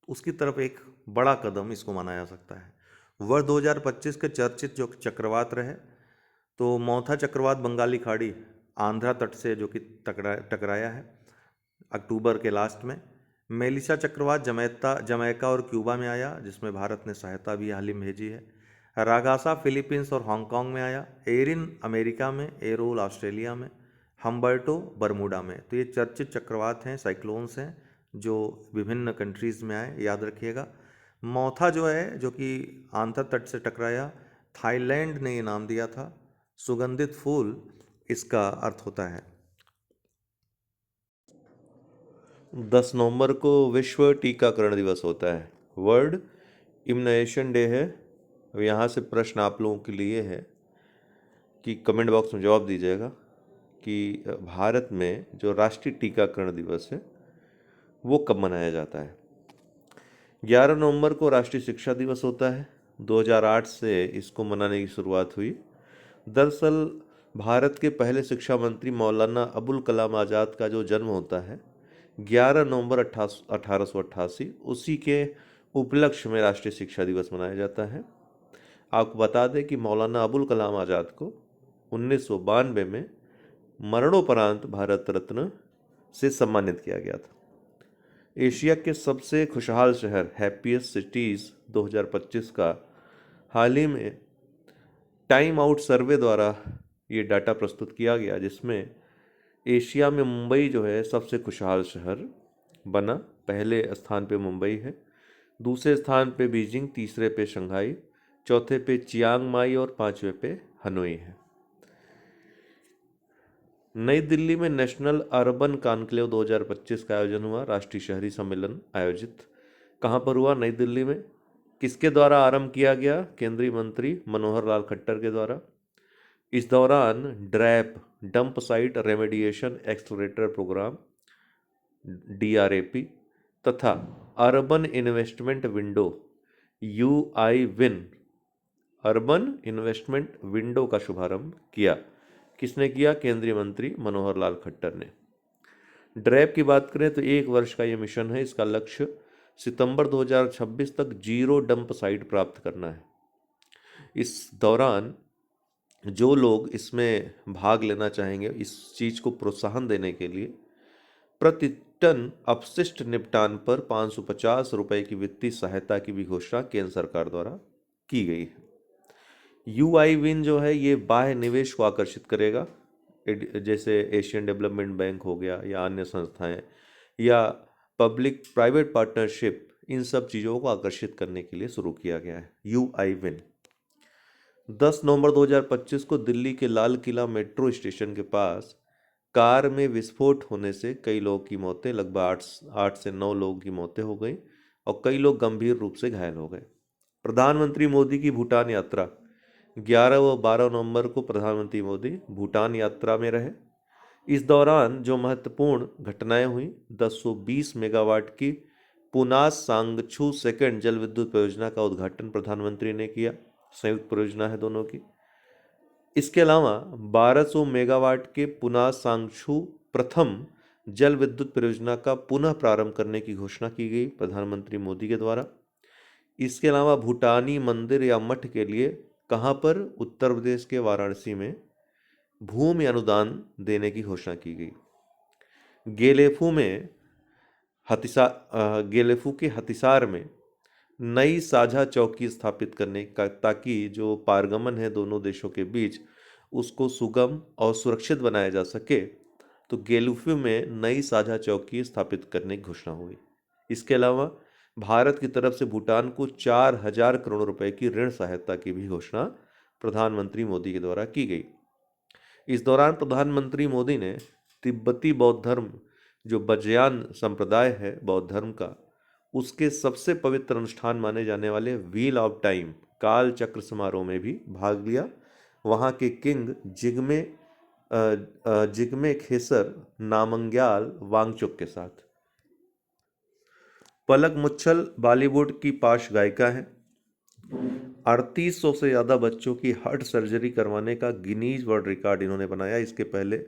उसकी तरफ एक बड़ा कदम इसको माना जा सकता है। वर्ष 2025 के चर्चित जो चक्रवात रहे, तो मौथा चक्रवात बंगाली खाड़ी आंध्रा तट से जो कि टकराया है अक्टूबर के लास्ट में। मेलिसा चक्रवात जमैका और क्यूबा में आया, जिसमें भारत ने सहायता भी हाल ही में भेजी है। रागासा फिलीपींस और हांगकांग में आया। एरिन अमेरिका में, एरोल ऑस्ट्रेलिया में, हम्बर्टो बरमूडा में। तो ये चर्चित चक्रवात हैं, साइक्लोन्स हैं जो विभिन्न कंट्रीज़ में आए, याद रखिएगा। मौथा जो है जो कि आंध्र तट से टकराया, थाईलैंड ने ये नाम दिया था। सुगंधित फूल इसका अर्थ होता है। 10 नवंबर को विश्व टीकाकरण दिवस होता है, वर्ल्ड इम्यूनाइजेशन डे है। अब यहाँ से प्रश्न आप लोगों के लिए है कि कमेंट बॉक्स में जवाब दीजिएगा कि भारत में जो राष्ट्रीय टीकाकरण दिवस है वो कब मनाया जाता है। 11 नवंबर को राष्ट्रीय शिक्षा दिवस होता है। 2008 से इसको मनाने की शुरुआत हुई। दरअसल भारत के पहले शिक्षा मंत्री मौलाना अबुल कलाम आज़ाद का जो जन्म होता है 11 नवंबर 1888, उसी के उपलक्ष्य में राष्ट्रीय शिक्षा दिवस मनाया जाता है। आपको बता दें कि मौलाना अबुल कलाम आज़ाद को 1992 में मरणोपरांत भारत रत्न से सम्मानित किया गया था। एशिया के सबसे खुशहाल शहर हैप्पीएस्ट सिटीज़ 2025 का हाल ही में टाइम आउट सर्वे द्वारा ये डाटा प्रस्तुत किया गया, जिसमें एशिया में मुंबई जो है सबसे खुशहाल शहर बना। पहले स्थान पे मुंबई है, दूसरे स्थान पे बीजिंग, तीसरे पे शंघाई, चौथे पे चियांग माई और पांचवे पे हनोई है। नई दिल्ली में नेशनल अर्बन कॉन्क्लेव 2025 का आयोजन हुआ। राष्ट्रीय शहरी सम्मेलन आयोजित कहाँ पर हुआ? नई दिल्ली में। किसके द्वारा आरंभ किया गया? केंद्रीय मंत्री मनोहर लाल खट्टर के द्वारा। इस दौरान DRAP dump site remediation accelerator programme DRAP तथा urban investment window UIWIN urban investment window का शुभारंभ किया। किसने किया? केंद्रीय मंत्री मनोहर लाल खट्टर ने। ड्रैप की बात करें तो 1 वर्ष का ये मिशन है। इसका लक्ष्य सितंबर 2026 तक 0 डंप साइट प्राप्त करना है। इस दौरान जो लोग इसमें भाग लेना चाहेंगे, इस चीज़ को प्रोत्साहन देने के लिए प्रति टन अपशिष्ट निपटान पर 550 रुपए की वित्तीय सहायता की भी घोषणा केंद्र सरकार द्वारा की गई है। UIWIN जो है ये बाह्य निवेश को आकर्षित करेगा, जैसे एशियन डेवलपमेंट बैंक हो गया या अन्य संस्थाएं या पब्लिक प्राइवेट पार्टनरशिप, इन सब चीज़ों को आकर्षित करने के लिए शुरू किया गया है UIWIN। 10 नवंबर 2025 को दिल्ली के लाल किला मेट्रो स्टेशन के पास कार में विस्फोट होने से कई लोगों की मौतें, लगभग 8 से 9 लोगों की मौतें हो गई और कई लोग गंभीर रूप से घायल हो गए। प्रधानमंत्री मोदी की भूटान यात्रा 11 व 12 नवंबर को प्रधानमंत्री मोदी भूटान यात्रा में रहे। इस दौरान जो महत्वपूर्ण घटनाएं हुई, 1020 मेगावाट की पुनास सांगछू सेकंड जल विद्युत परियोजना का उद्घाटन प्रधानमंत्री ने किया। संयुक्त परियोजना है दोनों की। इसके अलावा 1200 मेगावाट के पुनास सांगछू प्रथम जल विद्युत परियोजना का पुनः प्रारंभ करने की घोषणा की गई प्रधानमंत्री मोदी के द्वारा। इसके अलावा भूटानी मंदिर या मठ के लिए कहाँ पर? उत्तर प्रदेश के वाराणसी में भूमि अनुदान देने की घोषणा की गई। गेलेफू के हथिसार में नई साझा चौकी स्थापित करने का, ताकि जो पारगमन है दोनों देशों के बीच उसको सुगम और सुरक्षित बनाया जा सके, तो गेलेफू में नई साझा चौकी स्थापित करने की घोषणा हुई। इसके अलावा भारत की तरफ से भूटान को 4000 करोड़ रुपए की ऋण सहायता की भी घोषणा प्रधानमंत्री मोदी के द्वारा की गई। इस दौरान प्रधानमंत्री मोदी ने तिब्बती बौद्ध धर्म, जो बज्रयान संप्रदाय है बौद्ध धर्म का, उसके सबसे पवित्र अनुष्ठान माने जाने वाले व्हील ऑफ टाइम काल चक्र समारोह में भी भाग लिया। वहाँ के किंग जिग्मे खेसर नामग्याल वांगचुक के साथ। पलक मुच्छल बॉलीवुड की पार्श्व गायिका है। 3800 से ज़्यादा बच्चों की हार्ट सर्जरी करवाने का गिनीज वर्ल्ड रिकॉर्ड इन्होंने बनाया। इसके पहले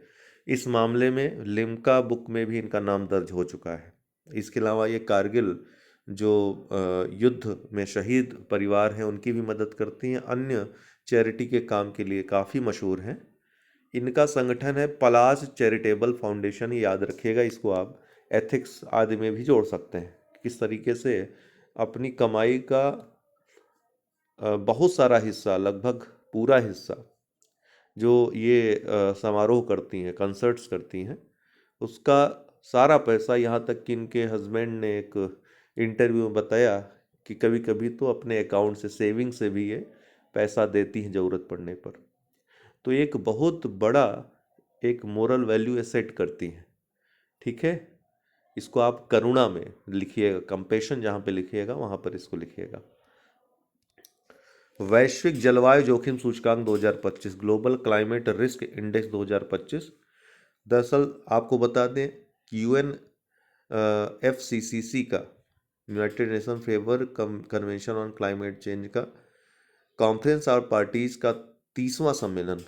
इस मामले में लिम्का बुक में भी इनका नाम दर्ज हो चुका है। इसके अलावा ये कारगिल जो युद्ध में शहीद परिवार हैं उनकी भी मदद करती हैं। अन्य चैरिटी के काम के लिए काफ़ी मशहूर हैं। इनका संगठन है पलाश चैरिटेबल फाउंडेशन। याद रखिएगा, इसको आप एथिक्स आदि में भी जोड़ सकते हैं। किस तरीके से अपनी कमाई का बहुत सारा हिस्सा, लगभग पूरा हिस्सा, जो ये समारोह करती हैं, कंसर्ट्स करती हैं, उसका सारा पैसा, यहाँ तक कि इनके हस्बैंड ने एक इंटरव्यू में बताया कि कभी कभी तो अपने अकाउंट से, सेविंग से भी ये पैसा देती हैं ज़रूरत पड़ने पर। तो एक बहुत बड़ा एक मोरल वैल्यू ये सेट करती हैं। ठीक है, इसको आप करुणा में लिखिएगा, कंपेशन जहाँ पे लिखिएगा वहाँ पर इसको लिखिएगा। वैश्विक जलवायु जोखिम सूचकांक 2025, ग्लोबल क्लाइमेट रिस्क इंडेक्स 2025 दरअसल आपको बता दें कि यूएन FCCC का, United nation favour convention on climate change का कॉन्फ्रेंस और पार्टीज का 30वां सम्मेलन,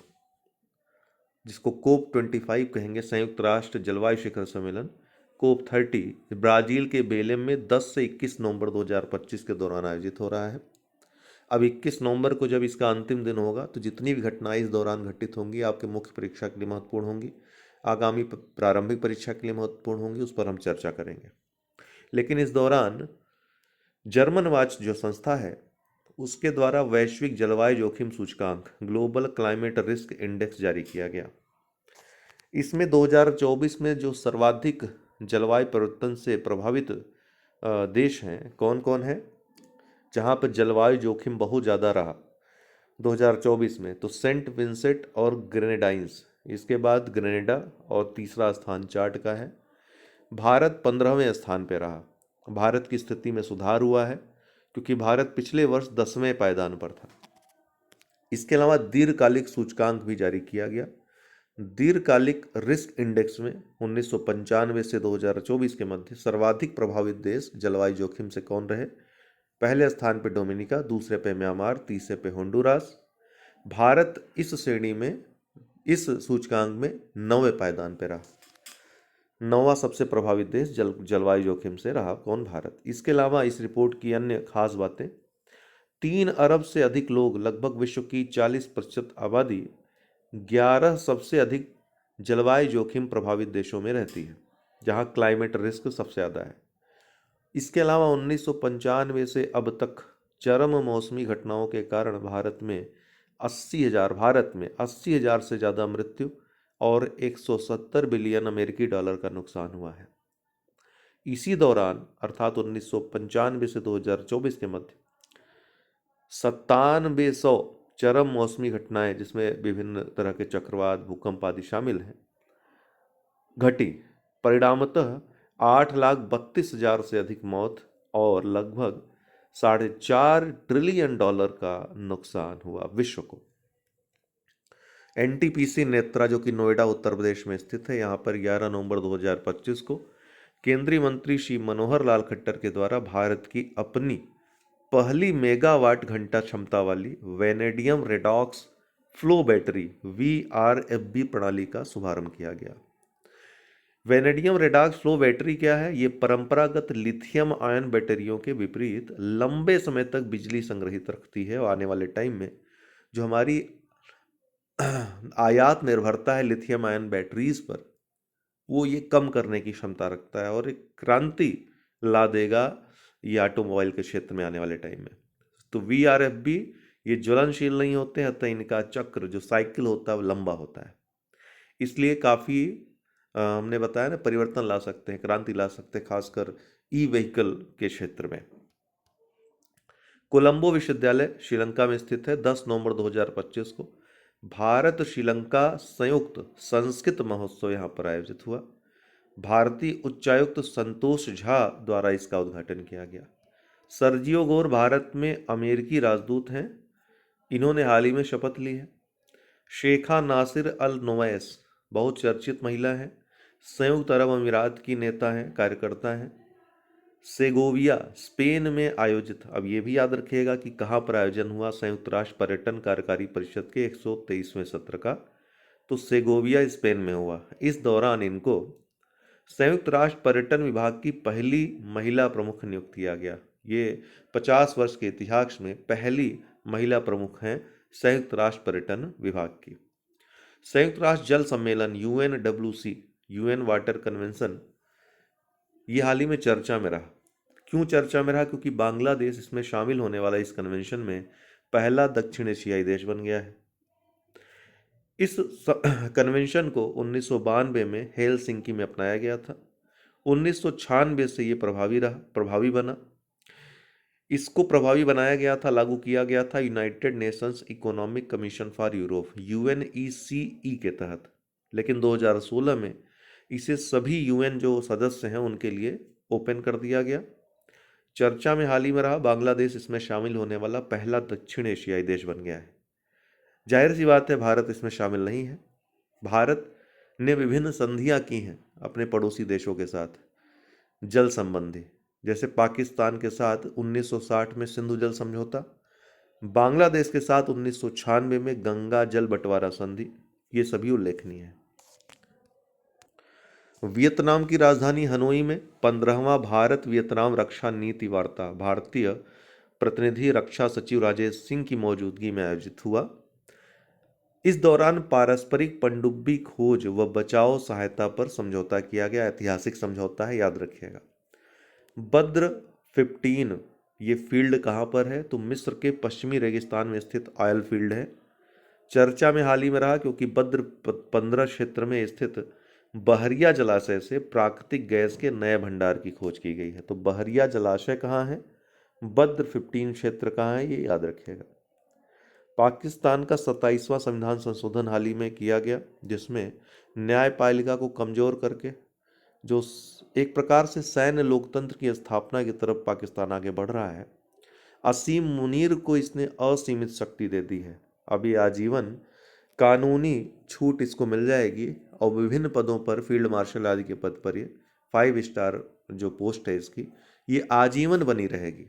जिसको COP25 कहेंगे, संयुक्त राष्ट्र जलवायु शिखर सम्मेलन COP30, ब्राजील के बेलेम में 10 से 21 नवंबर 2025 के दौरान आयोजित हो रहा है। अब 21 नवंबर को जब इसका अंतिम दिन होगा तो जितनी भी घटनाएं इस दौरान घटित होंगी आपके मुख्य परीक्षा के लिए महत्वपूर्ण होंगी, आगामी प्रारंभिक परीक्षा के लिए महत्वपूर्ण होंगी, उस पर हम चर्चा करेंगे। लेकिन इस दौरान जर्मन वाच जो संस्था है उसके द्वारा वैश्विक जलवायु जोखिम सूचकांक ग्लोबल क्लाइमेट रिस्क इंडेक्स जारी किया गया। इसमें 2024 में जो सर्वाधिक जलवायु परिवर्तन से प्रभावित देश हैं कौन कौन है, जहां पर जलवायु जोखिम बहुत ज़्यादा रहा 2024 में, तो सेंट विंसेंट और ग्रेनेडाइंस, इसके बाद ग्रेनेडा और तीसरा स्थान चार्ट का है। भारत 15वें स्थान पर रहा। भारत की स्थिति में सुधार हुआ है क्योंकि भारत पिछले वर्ष 10वें पायदान पर था। इसके अलावा दीर्घकालिक सूचकांक भी जारी किया गया। दीर्घकालिक रिस्क इंडेक्स में 1995 से 2024 के मध्य सर्वाधिक प्रभावित देश जलवायु जोखिम से कौन रहे। पहले स्थान पे डोमिनिका, दूसरे पे म्यांमार, तीसरे पे होंडुरास। भारत इस श्रेणी में, इस सूचकांक में 9वें पायदान पे रहा। 9वां सबसे प्रभावित देश जलवायु जोखिम से रहा कौन, भारत। इसके अलावा इस रिपोर्ट की अन्य खास बातें, 3 अरब से अधिक लोग, लगभग विश्व की 40% आबादी 11 सबसे अधिक जलवायु जोखिम प्रभावित देशों में रहती है जहां क्लाइमेट रिस्क सबसे ज़्यादा है। इसके अलावा 1995 से अब तक चरम मौसमी घटनाओं के कारण भारत में 80,000 से ज़्यादा मृत्यु और 170 बिलियन अमेरिकी डॉलर का नुकसान हुआ है। इसी दौरान अर्थात 1995 से 2024 के मध्य 9700 चरम मौसमी घटनाएं, जिसमें विभिन्न तरह के चक्रवात, भूकंप आदि शामिल हैं, घटी। परिणामतः 8,32,000 से अधिक मौत और लगभग $4.5 ट्रिलियन का नुकसान हुआ विश्व को। NTPC नेत्रा, जो कि नोएडा उत्तर प्रदेश में स्थित है, यहाँ पर 11 नवंबर 2025 को केंद्रीय मंत्री श्री मनोहर लाल खट्टर के द्वारा भारत की अपनी पहली मेगावाट घंटा क्षमता वाली vanadium redox flow battery VRFB प्रणाली का शुभारंभ किया गया। वेनेडियम रेडॉक्स फ्लो बैटरी क्या है? ये परंपरागत लिथियम आयन बैटरियों के विपरीत लंबे समय तक बिजली संग्रहित रखती है और आने वाले टाइम में जो हमारी आयात निर्भरता है लिथियम आयन बैटरीज पर, वो ये कम करने की क्षमता रखता है और एक क्रांति ला देगा ये ऑटोमोबाइल के क्षेत्र में आने वाले टाइम में। तो VRFB ये ज्वलनशील नहीं होते हैं, अतः इनका चक्र जो साइकिल होता है वो लंबा होता है, इसलिए काफ़ी हमने बताया ना परिवर्तन ला सकते हैं, क्रांति ला सकते हैं, खासकर ई-व्हीकल के क्षेत्र में। कोलंबो विश्वविद्यालय श्रीलंका में स्थित है। 10 नवंबर 2025 को भारत श्रीलंका संयुक्त संस्कृत महोत्सव यहाँ पर आयोजित हुआ। भारतीय उच्चायुक्त संतोष झा द्वारा इसका उद्घाटन किया गया। सर्जियो गोर भारत में अमेरिकी राजदूत हैं, इन्होंने हाल ही में शपथ ली है। शेखा नासिर अल नोवैस बहुत चर्चित महिला है, संयुक्त अरब अमीरात की नेता हैं, कार्यकर्ता हैं। सेगोविया स्पेन में आयोजित, अब ये भी याद रखिएगा कि कहाँ पर आयोजन हुआ, संयुक्त राष्ट्र पर्यटन कार्यकारी परिषद के 123वें सत्र का, तो सेगोविया स्पेन में हुआ। इस दौरान इनको संयुक्त राष्ट्र पर्यटन विभाग की पहली महिला प्रमुख नियुक्त किया गया। ये 50 वर्ष के इतिहास में पहली महिला प्रमुख हैं संयुक्त राष्ट्र पर्यटन विभाग की। संयुक्त राष्ट्र जल सम्मेलन UNWC, UN वाटर कन्वेंशन, ये हाल ही में चर्चा में रहा। क्यों चर्चा में रहा? क्योंकि बांग्लादेश इसमें शामिल होने वाला इस कन्वेंशन में पहला दक्षिण एशियाई देश बन गया है। इस कन्वेंशन को 1992 में हेलसिंकी में अपनाया गया था। 1996 से ये प्रभावी बना। इसको प्रभावी बनाया गया था, लागू किया गया था United Nations economic commission for Europe UNECE के तहत, लेकिन 2016 में इसे सभी UN जो सदस्य हैं उनके लिए ओपन कर दिया गया। चर्चा में हाल ही में रहा, बांग्लादेश इसमें शामिल होने वाला पहला दक्षिण एशियाई देश बन गया है। जाहिर सी बात है भारत इसमें शामिल नहीं है। भारत ने विभिन्न संधियां की हैं अपने पड़ोसी देशों के साथ जल संबंधी। जैसे पाकिस्तान के साथ 1960 में सिंधु जल समझौता, बांग्लादेश के साथ 1996 में गंगा जल बंटवारा संधि, ये सभी उल्लेखनीय है। वियतनाम की राजधानी हनोई में 15वां भारत वियतनाम रक्षा नीति वार्ता भारतीय प्रतिनिधि रक्षा सचिव राजेश सिंह की मौजूदगी में आयोजित हुआ। इस दौरान पारस्परिक पनडुब्बी खोज व बचाव सहायता पर समझौता किया गया। ऐतिहासिक समझौता है, याद रखिएगा। बद्र 15 ये फील्ड कहाँ पर है? तो मिस्र के पश्चिमी रेगिस्तान में स्थित ऑयल फील्ड है। चर्चा में हाल ही में रहा क्योंकि बद्र 15 क्षेत्र में स्थित बहरिया जलाशय से प्राकृतिक गैस के नए भंडार की खोज की गई है। तो बहरिया जलाशय कहाँ है, बद्र 15 क्षेत्र कहाँ है, ये याद रखिएगा। पाकिस्तान का 27वां संविधान संशोधन हाल ही में किया गया, जिसमें न्यायपालिका को कमजोर करके जो एक प्रकार से सैन्य लोकतंत्र की स्थापना की तरफ पाकिस्तान आगे बढ़ रहा है, असीम मुनीर को इसने असीमित शक्ति दे दी है। अब ये आजीवन कानूनी छूट इसको मिल जाएगी और विभिन्न पदों पर फील्ड मार्शल आदि के पद पर ये 5 स्टार जो पोस्ट है इसकी, ये आजीवन बनी रहेगी।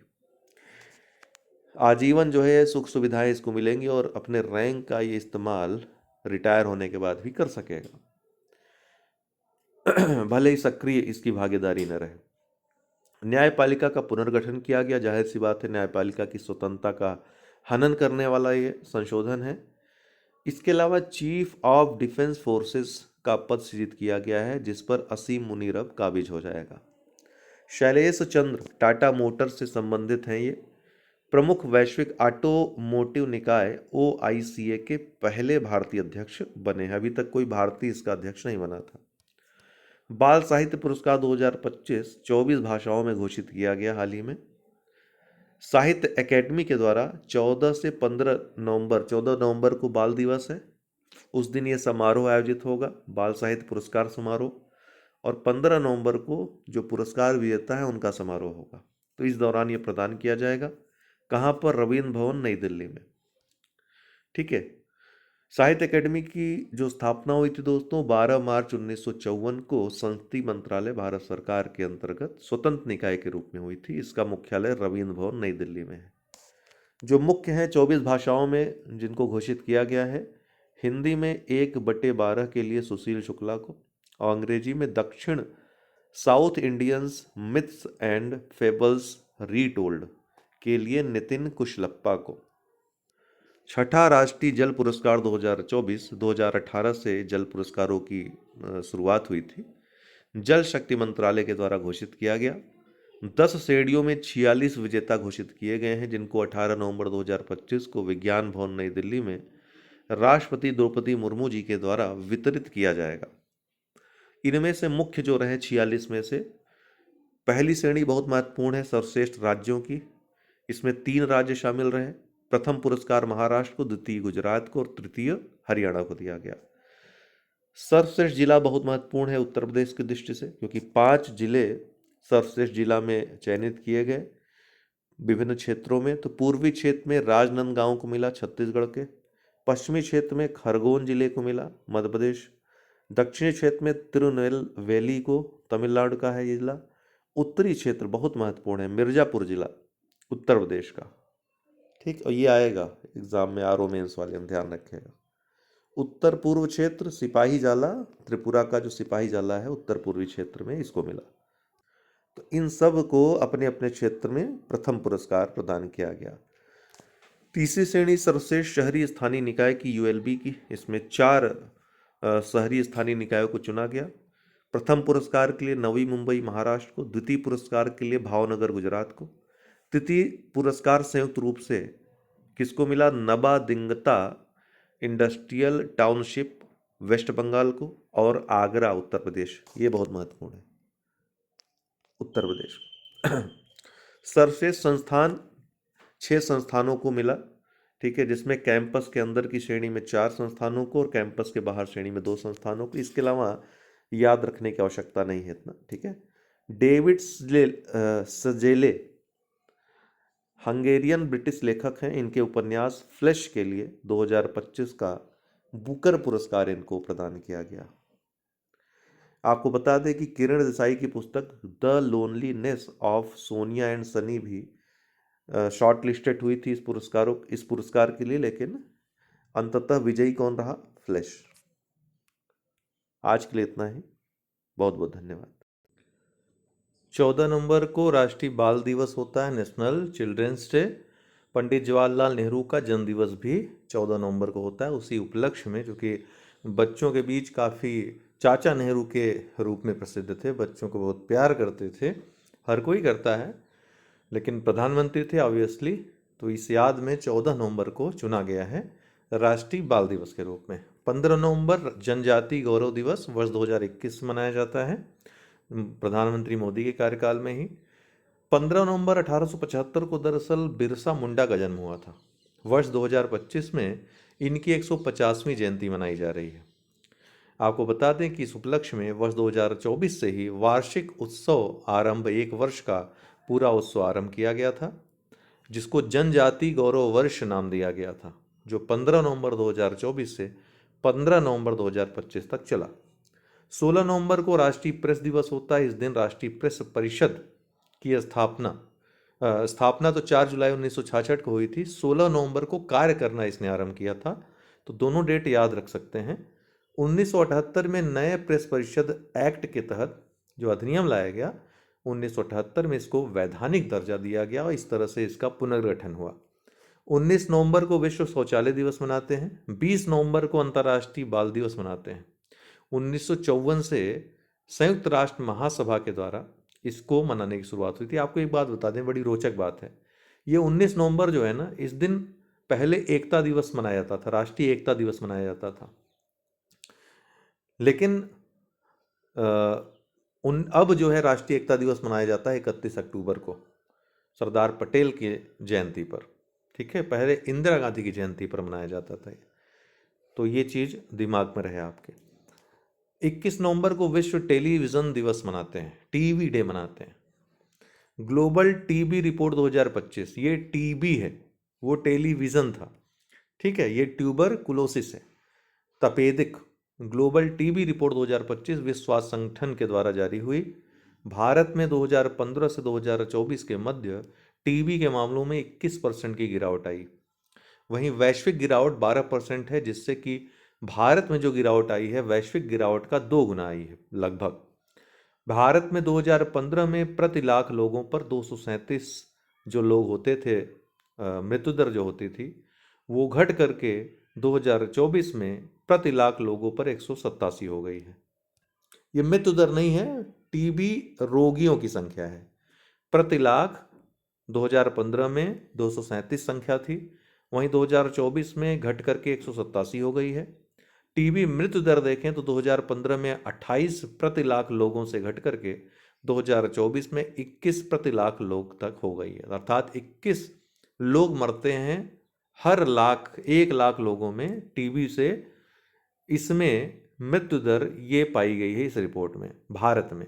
आजीवन जो है सुख सुविधाएं इसको मिलेंगी और अपने रैंक का ये इस्तेमाल रिटायर होने के बाद भी कर सकेगा, भले ही सक्रिय इसकी भागीदारी न रहे। न्यायपालिका का पुनर्गठन किया गया। जाहिर सी बात है, न्यायपालिका की स्वतंत्रता का हनन करने वाला ये संशोधन है। इसके अलावा चीफ ऑफ डिफेंस फोर्सेस का पद सृजित किया गया है, जिस पर असीम मुनीर अब काबिज हो जाएगा। शैलेश चंद्र टाटा मोटर्स से संबंधित हैं। ये प्रमुख वैश्विक ऑटोमोटिव निकाय OICA के पहले भारतीय अध्यक्ष बने हैं। अभी तक कोई भारतीय इसका अध्यक्ष नहीं बना था। बाल साहित्य पुरस्कार 2025 24 भाषाओं में घोषित किया गया हाल ही में। साहित्य अकेडमी के द्वारा 14 से 15 नवंबर 14 नवंबर को बाल दिवस है, उस दिन ये समारोह आयोजित होगा, बाल साहित्य पुरस्कार समारोह। और 15 नवंबर को जो पुरस्कार विजेता है उनका समारोह होगा। तो इस दौरान ये प्रदान किया जाएगा। कहाँ पर? रवींद्र भवन, नई दिल्ली में। ठीक है। साहित्य अकेडमी की जो स्थापना हुई थी दोस्तों 12 मार्च 1954 को संस्कृति मंत्रालय भारत सरकार के अंतर्गत स्वतंत्र निकाय के रूप में हुई थी। इसका मुख्यालय रवींद्र भवन, नई दिल्ली में है। जो मुख्य है 24 भाषाओं में जिनको घोषित किया गया है। हिंदी में 1/12 के लिए सुशील शुक्ला को, और अंग्रेजी में दक्षिण south Indians myths and fables retold के लिए नितिन कुशलप्पा को। छठा राष्ट्रीय जल पुरस्कार 2024 2018 से जल पुरस्कारों की शुरुआत हुई थी। जल शक्ति मंत्रालय के द्वारा घोषित किया गया। 10 श्रेणियों में 46 विजेता घोषित किए गए हैं, जिनको 18 नवंबर 2025 को विज्ञान भवन नई दिल्ली में राष्ट्रपति द्रौपदी मुर्मू जी के द्वारा वितरित किया जाएगा। इनमें से मुख्य जो रहे 46 में से, पहली श्रेणी बहुत महत्वपूर्ण है सर्वश्रेष्ठ राज्यों की। इसमें 3 राज्य शामिल रहे। प्रथम पुरस्कार महाराष्ट्र को, द्वितीय गुजरात को और तृतीय हरियाणा को दिया गया। सर्वश्रेष्ठ जिला बहुत महत्वपूर्ण है उत्तर प्रदेश की दृष्टि से, क्योंकि 5 जिले सर्वश्रेष्ठ जिला में चयनित किए गए विभिन्न क्षेत्रों में। तो पूर्वी क्षेत्र में राजनांदगांव को मिला छत्तीसगढ़ के, पश्चिमी क्षेत्र में खरगोन जिले को मिला मध्य प्रदेश, दक्षिणी क्षेत्र में तिरुनेलवेली को तमिलनाडु का है ये जिला, उत्तरी क्षेत्र बहुत महत्वपूर्ण है मिर्जापुर जिला उत्तर प्रदेश का। ठीक, और ये आएगा एग्जाम में आरओ मेंस वाले में, ध्यान रखिएगा। उत्तर पूर्व क्षेत्र सिपाही जाला, त्रिपुरा का जो सिपाही जाला है उत्तर पूर्वी क्षेत्र में इसको मिला। तो इन सब को अपने अपने क्षेत्र में प्रथम पुरस्कार प्रदान किया गया। तीसरी श्रेणी सर्वश्रेष्ठ शहरी स्थानीय निकाय की ULB की। इसमें 4 शहरी स्थानीय निकायों को चुना गया। प्रथम पुरस्कार के लिए नवी मुंबई महाराष्ट्र को, द्वितीय पुरस्कार के लिए भावनगर गुजरात को, तृतीय पुरस्कार संयुक्त रूप से किसको मिला? नबा दिंगता इंडस्ट्रियल टाउनशिप वेस्ट बंगाल को, और आगरा उत्तर प्रदेश। ये बहुत महत्वपूर्ण है उत्तर प्रदेश। सर्वश्रेष्ठ संस्थान 6 संस्थानों को मिला। ठीक है, जिसमें कैंपस के अंदर की श्रेणी में 4 संस्थानों को और कैंपस के बाहर श्रेणी में 2 संस्थानों को। इसके अलावा याद रखने की आवश्यकता नहीं है इतना। ठीक है। डेविड सजेले हंगेरियन ब्रिटिश लेखक हैं। इनके उपन्यास फ्लैश के लिए 2025 का बुकर पुरस्कार इनको प्रदान किया गया। आपको बता दें कि किरण देसाई की पुस्तक the loneliness of Sonia and Sunny भी शॉर्ट लिस्टेड हुई थी इस पुरस्कार के लिए, लेकिन अंततः विजयी कौन रहा? फ्लैश। आज के लिए इतना ही। बहुत बहुत धन्यवाद। 14 नवंबर को राष्ट्रीय बाल दिवस होता है, national children's day. Pandit Jawaharlal Nehru का जन्म दिवस भी 14 नवंबर को होता है। उसी उपलक्ष्य में, जो कि बच्चों के बीच काफ़ी चाचा नेहरू के रूप में प्रसिद्ध थे, बच्चों को बहुत प्यार करते थे, हर कोई करता है, लेकिन प्रधानमंत्री थे ऑब्वियसली, तो इस याद में 14 नवंबर को चुना गया है राष्ट्रीय बाल दिवस के रूप में। 15 नवंबर जनजाति गौरव दिवस वर्ष 2021 मनाया जाता है, प्रधानमंत्री मोदी के कार्यकाल में ही। 15 नवंबर 1875 को दरअसल बिरसा मुंडा का जन्म हुआ था। वर्ष 2025 में इनकी 150वीं जयंती मनाई जा रही है। आपको बता दें कि इस उपलक्ष्य में वर्ष 2024 से ही वार्षिक उत्सव आरंभ, 1 वर्ष का पूरा उत्सव आरंभ किया गया था, जिसको जनजाति गौरव वर्ष नाम दिया गया था, जो 15 नवंबर 2024 से 15 नवंबर 2025 तक चला। 16 नवंबर को राष्ट्रीय प्रेस दिवस होता है। इस दिन राष्ट्रीय प्रेस परिषद की स्थापना तो 4 जुलाई 1966 को हुई थी। 16 नवंबर को कार्य करना इसने आरंभ किया था, तो दोनों डेट याद रख सकते हैं। 1978 में नए प्रेस परिषद एक्ट के तहत जो अधिनियम लाया गया, 1978 में इसको वैधानिक दर्जा दिया गया और इस तरह से इसका पुनर्गठन हुआ। 19 नवंबर को विश्व शौचालय दिवस मनाते हैं। 20 नवंबर को अंतर्राष्ट्रीय बाल दिवस मनाते हैं। 1954 से संयुक्त राष्ट्र महासभा के द्वारा इसको मनाने की शुरुआत हुई थी। आपको एक बात बता दें, बड़ी रोचक बात है, ये 19 नवंबर जो है ना, इस दिन पहले एकता दिवस मनाया जाता था, राष्ट्रीय एकता दिवस मनाया जाता था, लेकिन अब जो है राष्ट्रीय एकता दिवस मनाया जाता है 31 अक्टूबर को, सरदार पटेल की जयंती पर। ठीक है, पहले इंदिरा गांधी की जयंती पर मनाया जाता था, तो ये चीज़ दिमाग में रहे आपके। 21 नवंबर को विश्व टेलीविज़न दिवस मनाते हैं, टीवी डे मनाते हैं। ग्लोबल टीबी रिपोर्ट 2025, ये टीबी है, वो टेलीविज़न था। ठीक है, ये ट्यूबरकुलोसिस है, तपेदिक। ग्लोबल टीबी रिपोर्ट 2025 विश्व स्वास्थ्य संगठन के द्वारा जारी हुई। भारत में 2015 से 2024 के मध्य टीबी के मामलों में 21% की गिरावट आई। वहीं वैश्विक गिरावट 12% है, जिससे कि भारत में जो गिरावट आई है वैश्विक गिरावट का 2 गुना आई है लगभग। भारत में 2015 में प्रति लाख लोगों पर 237 जो लोग होते थे, मृत्यु दर जो होती थी, वो घट करके 2024 में प्रति लाख लोगों पर 187 हो गई है। ये मृत्यु दर नहीं है, टीबी रोगियों की संख्या है। प्रति लाख 2015 में 237 संख्या थी, वहीं 2024 में घट करके 187 हो गई है। टीबी मृत्यु दर देखें तो 2015 में 28 प्रति लाख लोगों से घट करके 2024 में 21 प्रति लाख लोग तक हो गई है, अर्थात 21 लोग मरते हैं हर 1 लाख लोगों में टीबी से। इसमें मृत्यु दर ये पाई गई है इस रिपोर्ट में भारत में।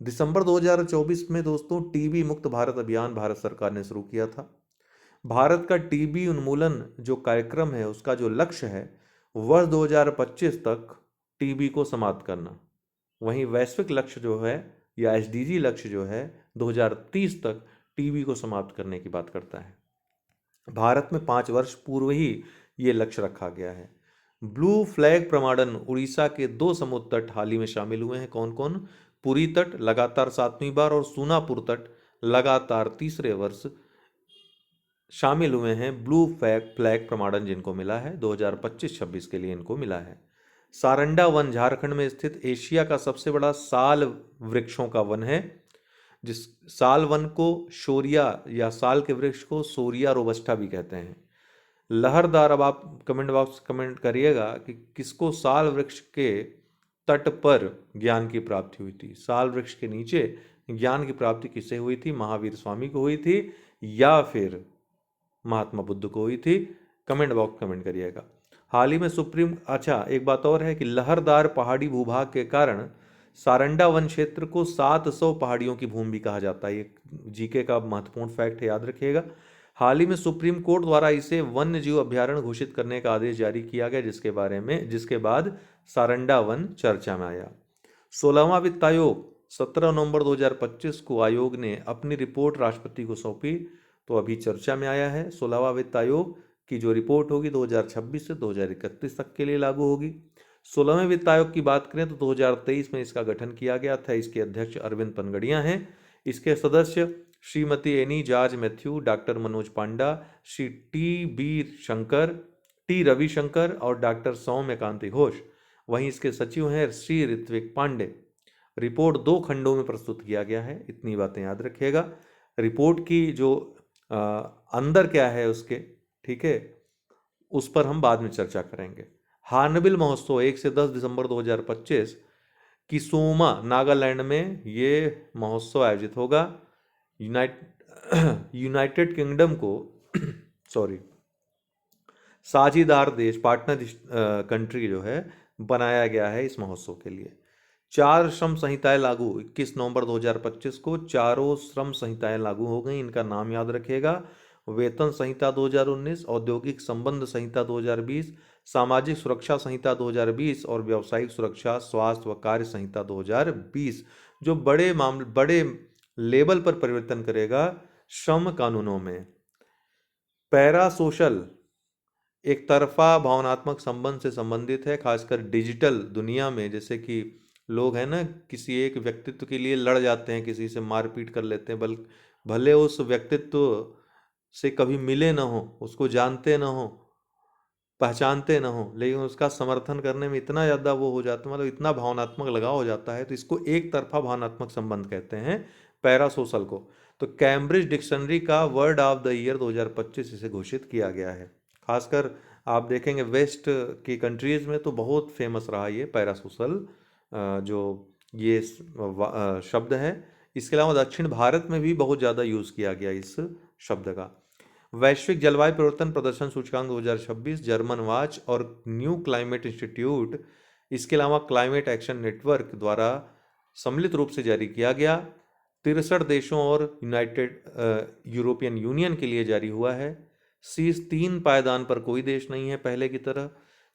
दिसंबर 2024 में दोस्तों टीबी मुक्त भारत अभियान भारत सरकार ने शुरू किया था। भारत का टीबी उन्मूलन जो कार्यक्रम है, उसका जो लक्ष्य है वर्ष 2025 तक टीबी को समाप्त करना। वहीं वैश्विक लक्ष्य जो है, या एसडीजी लक्ष्य जो है, 2030 तक टीबी को समाप्त करने की बात करता है। भारत में 5 वर्ष पूर्व ही ये लक्ष्य रखा गया है। ब्लू फ्लैग प्रमाणन, उड़ीसा के 2 समुद्र तट हाल ही में शामिल हुए हैं। कौन कौन? पुरी तट लगातार 7वीं बार और सूनापुर तट लगातार तीसरे वर्ष शामिल हुए हैं। ब्लू फ्लैग प्रमाणन जिनको मिला है 2025-26 के लिए इनको मिला है। सारंडा वन झारखंड में स्थित एशिया का सबसे बड़ा साल वृक्षों का वन है। जिस साल वन को शोरिया या साल के वृक्ष को सोरिया रोबस्टा भी कहते हैं। लहरदार, अब आप कमेंट बॉक्स कमेंट करिएगा कि किसको साल वृक्ष के तट पर ज्ञान की प्राप्ति हुई थी, साल वृक्ष के नीचे ज्ञान की प्राप्ति किससे हुई थी? महावीर स्वामी को हुई थी या फिर महात्मा बुद्ध को हुई थी? कमेंट बॉक्स कमेंट करिएगा। हाल ही में एक बात और है कि लहरदार पहाड़ी भूभाग के कारण सारंडा वन क्षेत्र को 700 पहाड़ियों की भूमि भी कहा जाता है। ये जीके का महत्वपूर्ण फैक्ट है, याद रखिएगा। हाल ही में सुप्रीम कोर्ट द्वारा इसे वन्य जीव अभ्यारण्य घोषित करने का आदेश जारी किया गया, जिसके बाद सारंडा वन चर्चा में आया। 16वां वित्त आयोग 17 नवंबर 2025 को आयोग ने अपनी रिपोर्ट राष्ट्रपति को सौंपी, तो अभी चर्चा में आया है। 16वां वित्त आयोग की जो रिपोर्ट होगी 2026 से 2031 तक के लिए लागू होगी। 16वें वित्त आयोग की बात करें तो 2023 में इसका गठन किया गया था। इसके अध्यक्ष अरविंद पनगड़िया हैं। इसके सदस्य श्रीमती एनी जॉर्ज मैथ्यू, डॉक्टर मनोज पांडा, श्री टी रविशंकर और डॉक्टर सौम्यकांति घोष। वहीं इसके सचिव हैं श्री ऋत्विक पांडे। रिपोर्ट 2 खंडों में प्रस्तुत किया गया है, इतनी बातें याद रखिएगा। रिपोर्ट की जो अंदर क्या है उसके, ठीक है, उस पर हम बाद में चर्चा करेंगे। हार्नबिल महोत्सव 1 से 10 दिसंबर 2025 किसोमा नागालैंड में ये महोत्सव आयोजित होगा। यूनाइटेड किंगडम को सॉरी साझीदार देश, पार्टनर कंट्री जो है बनाया गया है इस महोत्सव के लिए। 4 श्रम संहिताएं लागू, 21 नवंबर 2025 को चारों श्रम संहिताएं लागू हो गई। इनका नाम याद रखिएगा। वेतन संहिता 2019, औद्योगिक संबंध संहिता 2020, सामाजिक सुरक्षा संहिता 2020 और व्यावसायिक सुरक्षा, स्वास्थ्य व कार्य संहिता 2020, जो बड़े लेवल पर परिवर्तन करेगा श्रम कानूनों में। पैरा सोशल एक तरफा भावनात्मक संबंध से संबंधित है, खासकर डिजिटल दुनिया में। जैसे कि लोग हैं ना, किसी एक व्यक्तित्व के लिए लड़ जाते हैं, किसी से मारपीट कर लेते हैं, भले उस व्यक्तित्व से कभी मिले ना हो, उसको जानते ना हो, पहचानते ना हो, लेकिन उसका समर्थन करने में इतना ज़्यादा वो हो जाता है, मतलब इतना भावनात्मक लगाव हो जाता है, तो इसको एक तरफा भावनात्मक संबंध कहते हैं, पैरासोशल को। तो कैम्ब्रिज डिक्शनरी का वर्ड ऑफ द ईयर 2025 इसे घोषित किया गया है। खासकर आप देखेंगे वेस्ट की कंट्रीज़ में तो बहुत फेमस रहा ये पैरासोशल जो ये शब्द है। इसके अलावा दक्षिण भारत में भी बहुत ज़्यादा यूज़ किया गया इस शब्द का। वैश्विक जलवायु परिवर्तन प्रदर्शन सूचकांक 2026 जर्मन वॉच और न्यू क्लाइमेट इंस्टीट्यूट, इसके अलावा क्लाइमेट एक्शन नेटवर्क द्वारा सम्मिलित रूप से जारी किया गया। 63 देशों और यूरोपियन यूनियन के लिए जारी हुआ है। शीर्ष 3 पायदान पर कोई देश नहीं है पहले की तरह।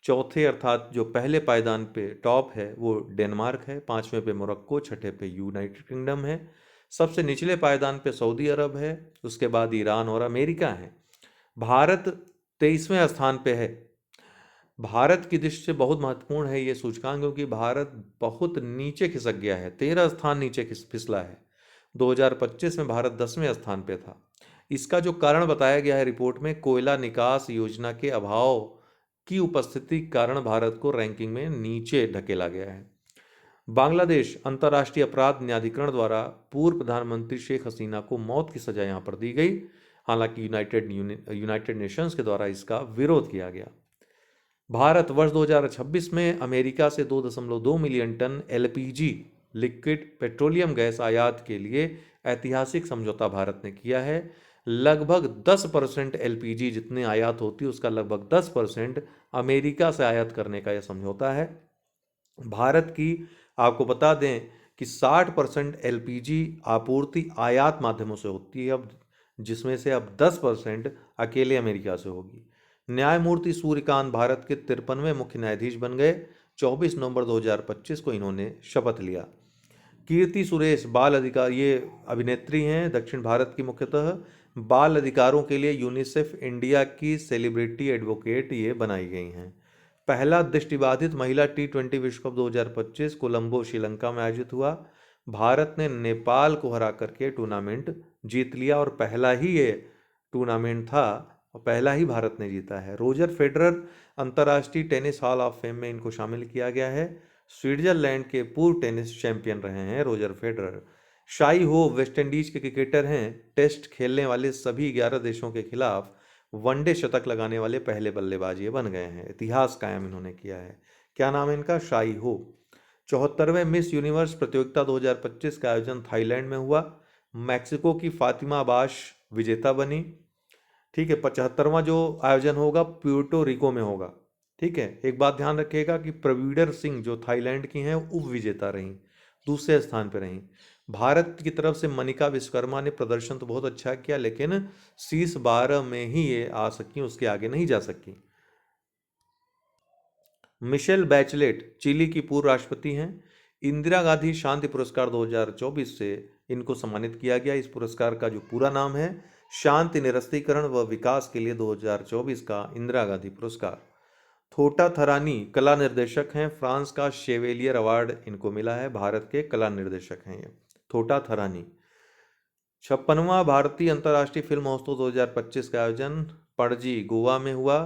चौथे अर्थात जो पहले पायदान पे टॉप है वो डेनमार्क है, 5वें पे मोरक्को, 6ठे पे यूनाइटेड किंगडम है, सबसे निचले पायदान पे सऊदी अरब है, उसके बाद ईरान और अमेरिका है। भारत 23वें स्थान पे है। भारत की दृष्टि से बहुत महत्वपूर्ण है ये सूचकांक, क्योंकि भारत बहुत नीचे खिसक गया है, 13 स्थान नीचे फिसला है। 2025 में भारत 10वें स्थान पे था। इसका जो कारण बताया गया है रिपोर्ट में, कोयला निकास योजना के अभाव की उपस्थिति के कारण भारत को रैंकिंग में नीचे ढकेला गया है। बांग्लादेश अंतर्राष्ट्रीय अपराध न्यायाधिकरण द्वारा पूर्व प्रधानमंत्री शेख हसीना को मौत की सजा यहां पर दी गई। हालांकि यूनाइटेड नेशंस के द्वारा इसका विरोध किया गया। भारत वर्ष 2026 में अमेरिका से 2.2 million ton LPG liquid petroleum gas आयात के लिए ऐतिहासिक समझौता भारत ने किया है। लगभग 10% एलपीजी जितने आयात होती है उसका लगभग 10% अमेरिका से आयात करने का यह समझौता है। भारत की आपको बता दें कि 60% एलपीजी आपूर्ति आयात माध्यमों से होती है अब, जिसमें से अब 10% अकेले अमेरिका से होगी। न्यायमूर्ति सूर्यकांत भारत के 53वें मुख्य न्यायाधीश बन गए। 24 नवंबर 2025 को इन्होंने शपथ लिया। कीर्ति सुरेश बाल अधिकार, ये अभिनेत्री हैं, दक्षिण भारत की मुख्यतः बाल अधिकारों के लिए यूनिसेफ इंडिया की सेलिब्रिटी एडवोकेट ये बनाई गई हैं। पहला दृष्टिबाधित महिला T20 विश्व कप 2025 कोलंबो श्रीलंका में आयोजित हुआ। भारत ने नेपाल को हरा करके टूर्नामेंट जीत लिया और पहला ही ये टूर्नामेंट था और पहला ही भारत ने जीता है। रोजर फेडरर अंतर्राष्ट्रीय टेनिस हॉल ऑफ फेम में इनको शामिल किया गया है। स्विट्जरलैंड के पूर्व टेनिस चैंपियन रहे हैं रोजर फेडरर। शाई हो वेस्टइंडीज के क्रिकेटर हैं। टेस्ट खेलने वाले सभी 11 देशों के खिलाफ वनडे शतक लगाने वाले पहले बल्लेबाज ये बन गए हैं। इतिहास कायम इन्होंने किया है। क्या नाम है इनका? शाई हो। 74वें मिस यूनिवर्स प्रतियोगिता 2025 का आयोजन थाईलैंड में हुआ। मैक्सिको की फातिमा बाश विजेता बनी। ठीक है, 75वां जो आयोजन होगा प्यूर्टो रिको में होगा। ठीक है, एक बात ध्यान रखिएगा कि प्रवीडर सिंह जो थाईलैंड की हैं उप विजेता रहीं, दूसरे स्थान पर रहीं। भारत की तरफ से मनिका विश्वकर्मा ने प्रदर्शन तो बहुत अच्छा किया, लेकिन शीर्ष 12 में ही ये आ सकी, उसके आगे नहीं जा सकी। मिशेल बैचलेट चिली की पूर्व राष्ट्रपति हैं। इंदिरा गांधी शांति पुरस्कार 2024 से इनको सम्मानित किया गया। इस पुरस्कार का जो पूरा नाम है शांति निरस्तीकरण व विकास के लिए 2024 का इंदिरा गांधी पुरस्कार। थोटा थरानी कला निर्देशक हैं, फ्रांस का शेवेलियर अवार्ड इनको मिला है, भारत के कला निर्देशक हैं ये थोटा थरानी। 56वां भारतीय अंतर्राष्ट्रीय फिल्म महोत्सव 2025 का आयोजन पणजी गोवा में हुआ।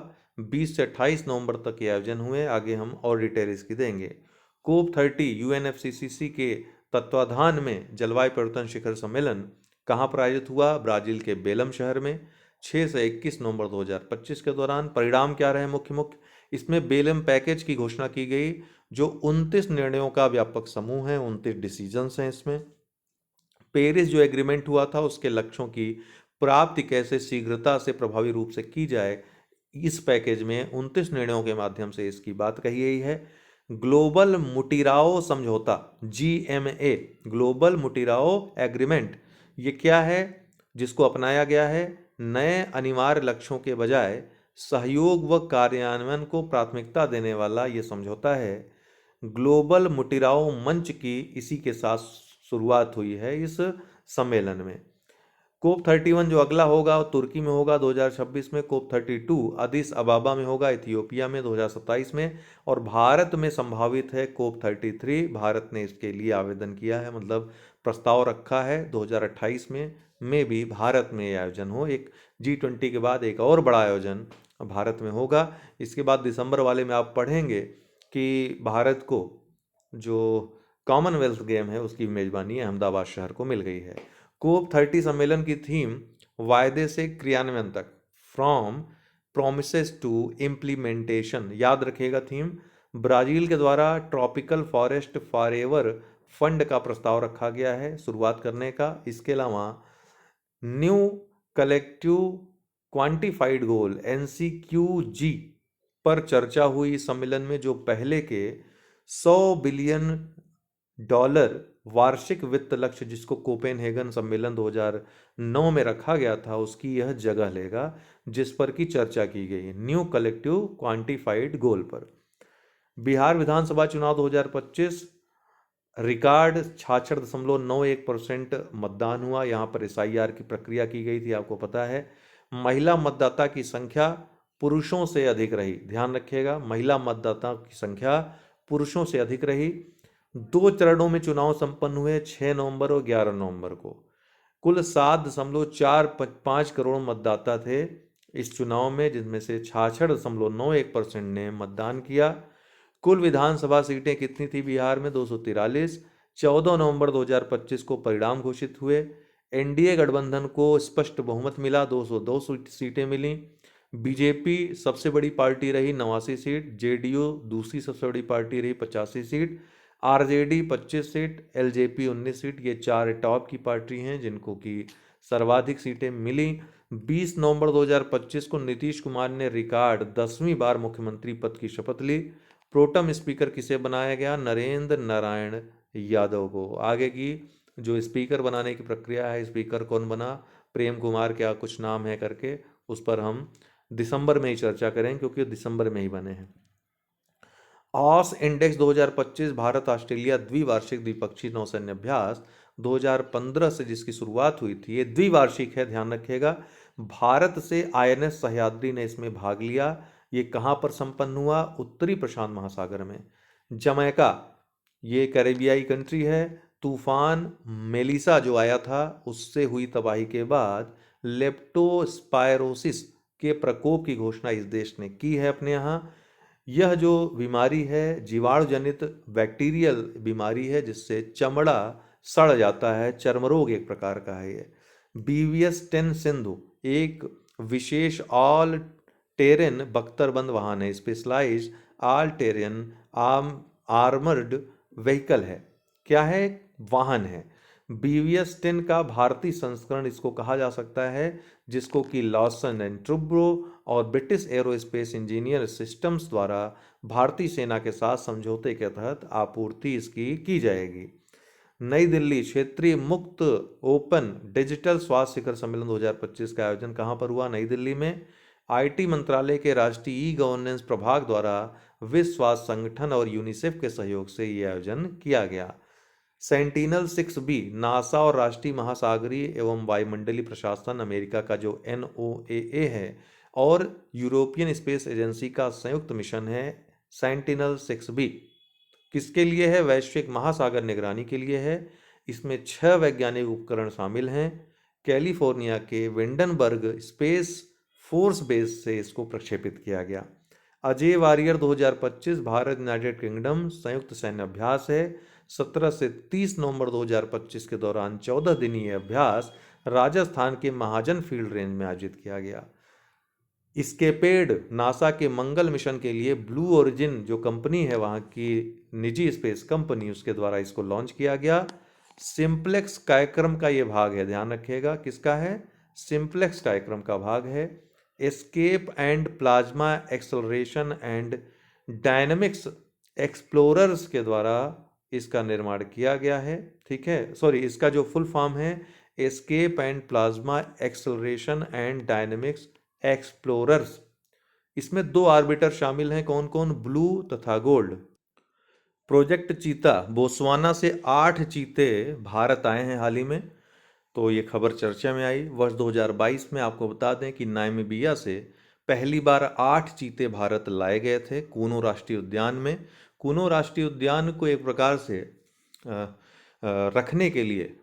20 से 28 नवंबर तक ये आयोजन हुए। आगे हम और डिटेल इसकी देंगे। कोप 30 यूएनएफसीसीसी के तत्वाधान में जलवायु परिवर्तन शिखर सम्मेलन कहाँ पर आयोजित हुआ? ब्राजील के बेलम शहर में 6 से 21 नवंबर 2025 के दौरान। परिणाम क्या रहे? मुख्य इसमें बेलम पैकेज की घोषणा की गई, जो 29 निर्णयों का व्यापक समूह है, 29 डिसीजंस हैं इसमें। पेरिस जो एग्रीमेंट हुआ था उसके लक्ष्यों की प्राप्ति कैसे शीघ्रता से प्रभावी रूप से की जाए, इस पैकेज में 29 निर्णयों के माध्यम से इसकी बात कही गई है। ग्लोबल मुटीराओ समझौता GMA, ग्लोबल मुटीराओ एग्रीमेंट, ये क्या है जिसको अपनाया गया है? नए अनिवार्य लक्ष्यों के बजाय सहयोग व कार्यान्वयन को प्राथमिकता देने वाला ये समझौता है। ग्लोबल मुटीराओ मंच की इसी के साथ शुरुआत हुई है इस सम्मेलन में। कोप 31 जो अगला होगा तुर्की में होगा 2026 में। कोप 32 अदिस अबाबा में होगा इथियोपिया में 2027 में। और भारत में संभावित है कोप 33, भारत ने इसके लिए आवेदन किया है, मतलब प्रस्ताव रखा है 2028 में भी भारत में ये आयोजन हो। एक G20 के बाद एक और बड़ा आयोजन भारत में होगा। इसके बाद दिसंबर वाले में आप पढ़ेंगे कि भारत को जो कॉमनवेल्थ गेम है उसकी मेजबानी अहमदाबाद शहर को मिल गई है। कोप 30 सम्मेलन की थीम वायदे से क्रियान्वयन तक, फ्रॉम प्रोमिसेस टू इम्प्लीमेंटेशन, याद रखिएगा थीम। ब्राजील के द्वारा ट्रॉपिकल फॉरेस्ट फॉरएवर फंड का प्रस्ताव रखा गया है शुरुआत करने का। इसके अलावा न्यू कलेक्टिव क्वांटिफाइड गोल NCQG पर चर्चा हुई सम्मेलन में, जो पहले के $100 बिलियन वार्षिक वित्त लक्ष्य जिसको कोपेनहेगन सम्मेलन 2009 में रखा गया था उसकी यह जगह लेगा, जिस पर की चर्चा की गई है न्यू कलेक्टिव क्वांटिफाइड गोल पर। बिहार विधानसभा चुनाव 2025 रिकॉर्ड 66.91% मतदान हुआ। यहाँ पर SIR की प्रक्रिया की गई थी, आपको पता है। महिला मतदाता की संख्या पुरुषों से अधिक रही, ध्यान रखिएगा, महिला मतदाता की संख्या पुरुषों से अधिक रही। 2 चरणों में चुनाव संपन्न हुए, 6 नवंबर और 11 नवंबर को। कुल 7.45 करोड़ मतदाता थे इस चुनाव में, जिनमें से 66.91% ने मतदान किया। कुल विधानसभा सीटें कितनी थी बिहार में? 243। 14 नवंबर 2025 को परिणाम घोषित हुए। NDA गठबंधन को स्पष्ट बहुमत मिला, 202 सीटें मिली। बीजेपी सबसे बड़ी पार्टी रही, 89 सीट। JDU दूसरी सबसे बड़ी पार्टी रही, 85 seat. RJD 25 seat, LJP 19 seat. ये 4 टॉप की पार्टी हैं जिनको की सर्वाधिक सीटें मिली। 20 नवंबर 2025 को नीतीश कुमार ने रिकॉर्ड 10वीं बार मुख्यमंत्री पद की शपथ ली। प्रोटम स्पीकर किसे बनाया गया? नरेंद्र नारायण यादव को। आगे की जो स्पीकर बनाने की प्रक्रिया है, स्पीकर कौन बना, प्रेम कुमार क्या कुछ नाम है करके, उस पर हम दिसंबर में ही चर्चा करें क्योंकि दिसंबर में ही बने हैं। ऑस इंडेक्स 2025 भारत ऑस्ट्रेलिया द्विवार्षिक द्विपक्षीय नौसैन्य अभ्यास 2015 से जिसकी शुरुआत हुई थी, ये द्विवार्षिक है, ध्यान रखिएगा। भारत से INS सह्याद्री ने इसमें भाग लिया। ये कहाँ पर संपन्न हुआ? उत्तरी प्रशांत महासागर में। जमैका, ये कैरेबियाई कंट्री है। तूफान मेलिसा जो आया था उससे हुई तबाही के बाद लेप्टोस्पायरोसिस के प्रकोप की घोषणा इस देश ने की है अपने यहाँ। यह जो बीमारी है जीवाणु जनित बैक्टीरियल बीमारी है जिससे चमड़ा सड़ जाता है, चर्म रोग एक प्रकार का है ये। BVS 10 सिंधु एक विशेष ऑल टेरेन बख्तरबंद वाहन है, specialised all terrain armoured vehicle है। क्या है? वाहन है। BVS 10 का भारतीय संस्करण इसको कहा जा सकता है, जिसको कि लॉसन एंड ट्रूब्रो और ब्रिटिश एरोस्पेस इंजीनियर सिस्टम्स द्वारा भारतीय सेना के साथ समझौते के तहत आपूर्ति इसकी की जाएगी। नई दिल्ली क्षेत्रीय मुक्त ओपन डिजिटल स्वास्थ्य शिखर सम्मेलन 2025 का आयोजन कहाँ पर हुआ? नई दिल्ली में। आईटी मंत्रालय के राष्ट्रीय ई गवर्नेंस प्रभाग द्वारा विश्व स्वास्थ्य संगठन और यूनिसेफ के सहयोग से यह आयोजन किया गया। सेंटिनल-6B नासा और राष्ट्रीय महासागरीय एवं वायुमंडलीय प्रशासन अमेरिका का जो NOAA है और यूरोपियन स्पेस एजेंसी का संयुक्त मिशन है सेंटिनल-6B। किसके लिए है? वैश्विक महासागर निगरानी के लिए है। इसमें 6 वैज्ञानिक उपकरण शामिल हैं। कैलिफोर्निया के विंडनबर्ग स्पेस फोर्स बेस से इसको प्रक्षेपित किया गया। Ajeya warrior 2025 Bharat United Kingdom संयुक्त सैन्य अभ्यास है। 17 से 30 नवंबर 2025 के दौरान 14 दिनीय अभ्यास राजस्थान के महाजन फील्ड रेंज में आयोजित किया गया। स्केपेड नासा के मंगल मिशन के लिए ब्लू ओरिजिन जो कंपनी है वहाँ की निजी स्पेस कंपनी, उसके द्वारा इसको लॉन्च किया गया। सिंप्लेक्स कार्यक्रम का ये भाग है, ध्यान रखिएगा किसका है? सिंप्लेक्स कार्यक्रम का भाग है। Escape and plasma acceleration and dynamics explorers के द्वारा इसका निर्माण किया गया है। ठीक है, सॉरी, इसका जो फुल फॉर्म है escape and plasma acceleration and dynamics explorers. इसमें 2 आर्बिटर शामिल हैं, कौन कौन? ब्लू तथा गोल्ड। प्रोजेक्ट चीता, बोत्सवाना से 8 चीते भारत आए हैं हाल ही में, तो ये खबर चर्चा में आई। वर्ष 2022 में आपको बता दें कि नामीबिया से पहली बार 8 चीते भारत लाए गए थे कूनो राष्ट्रीय उद्यान में। कूनो राष्ट्रीय उद्यान को एक प्रकार से रखने के लिए,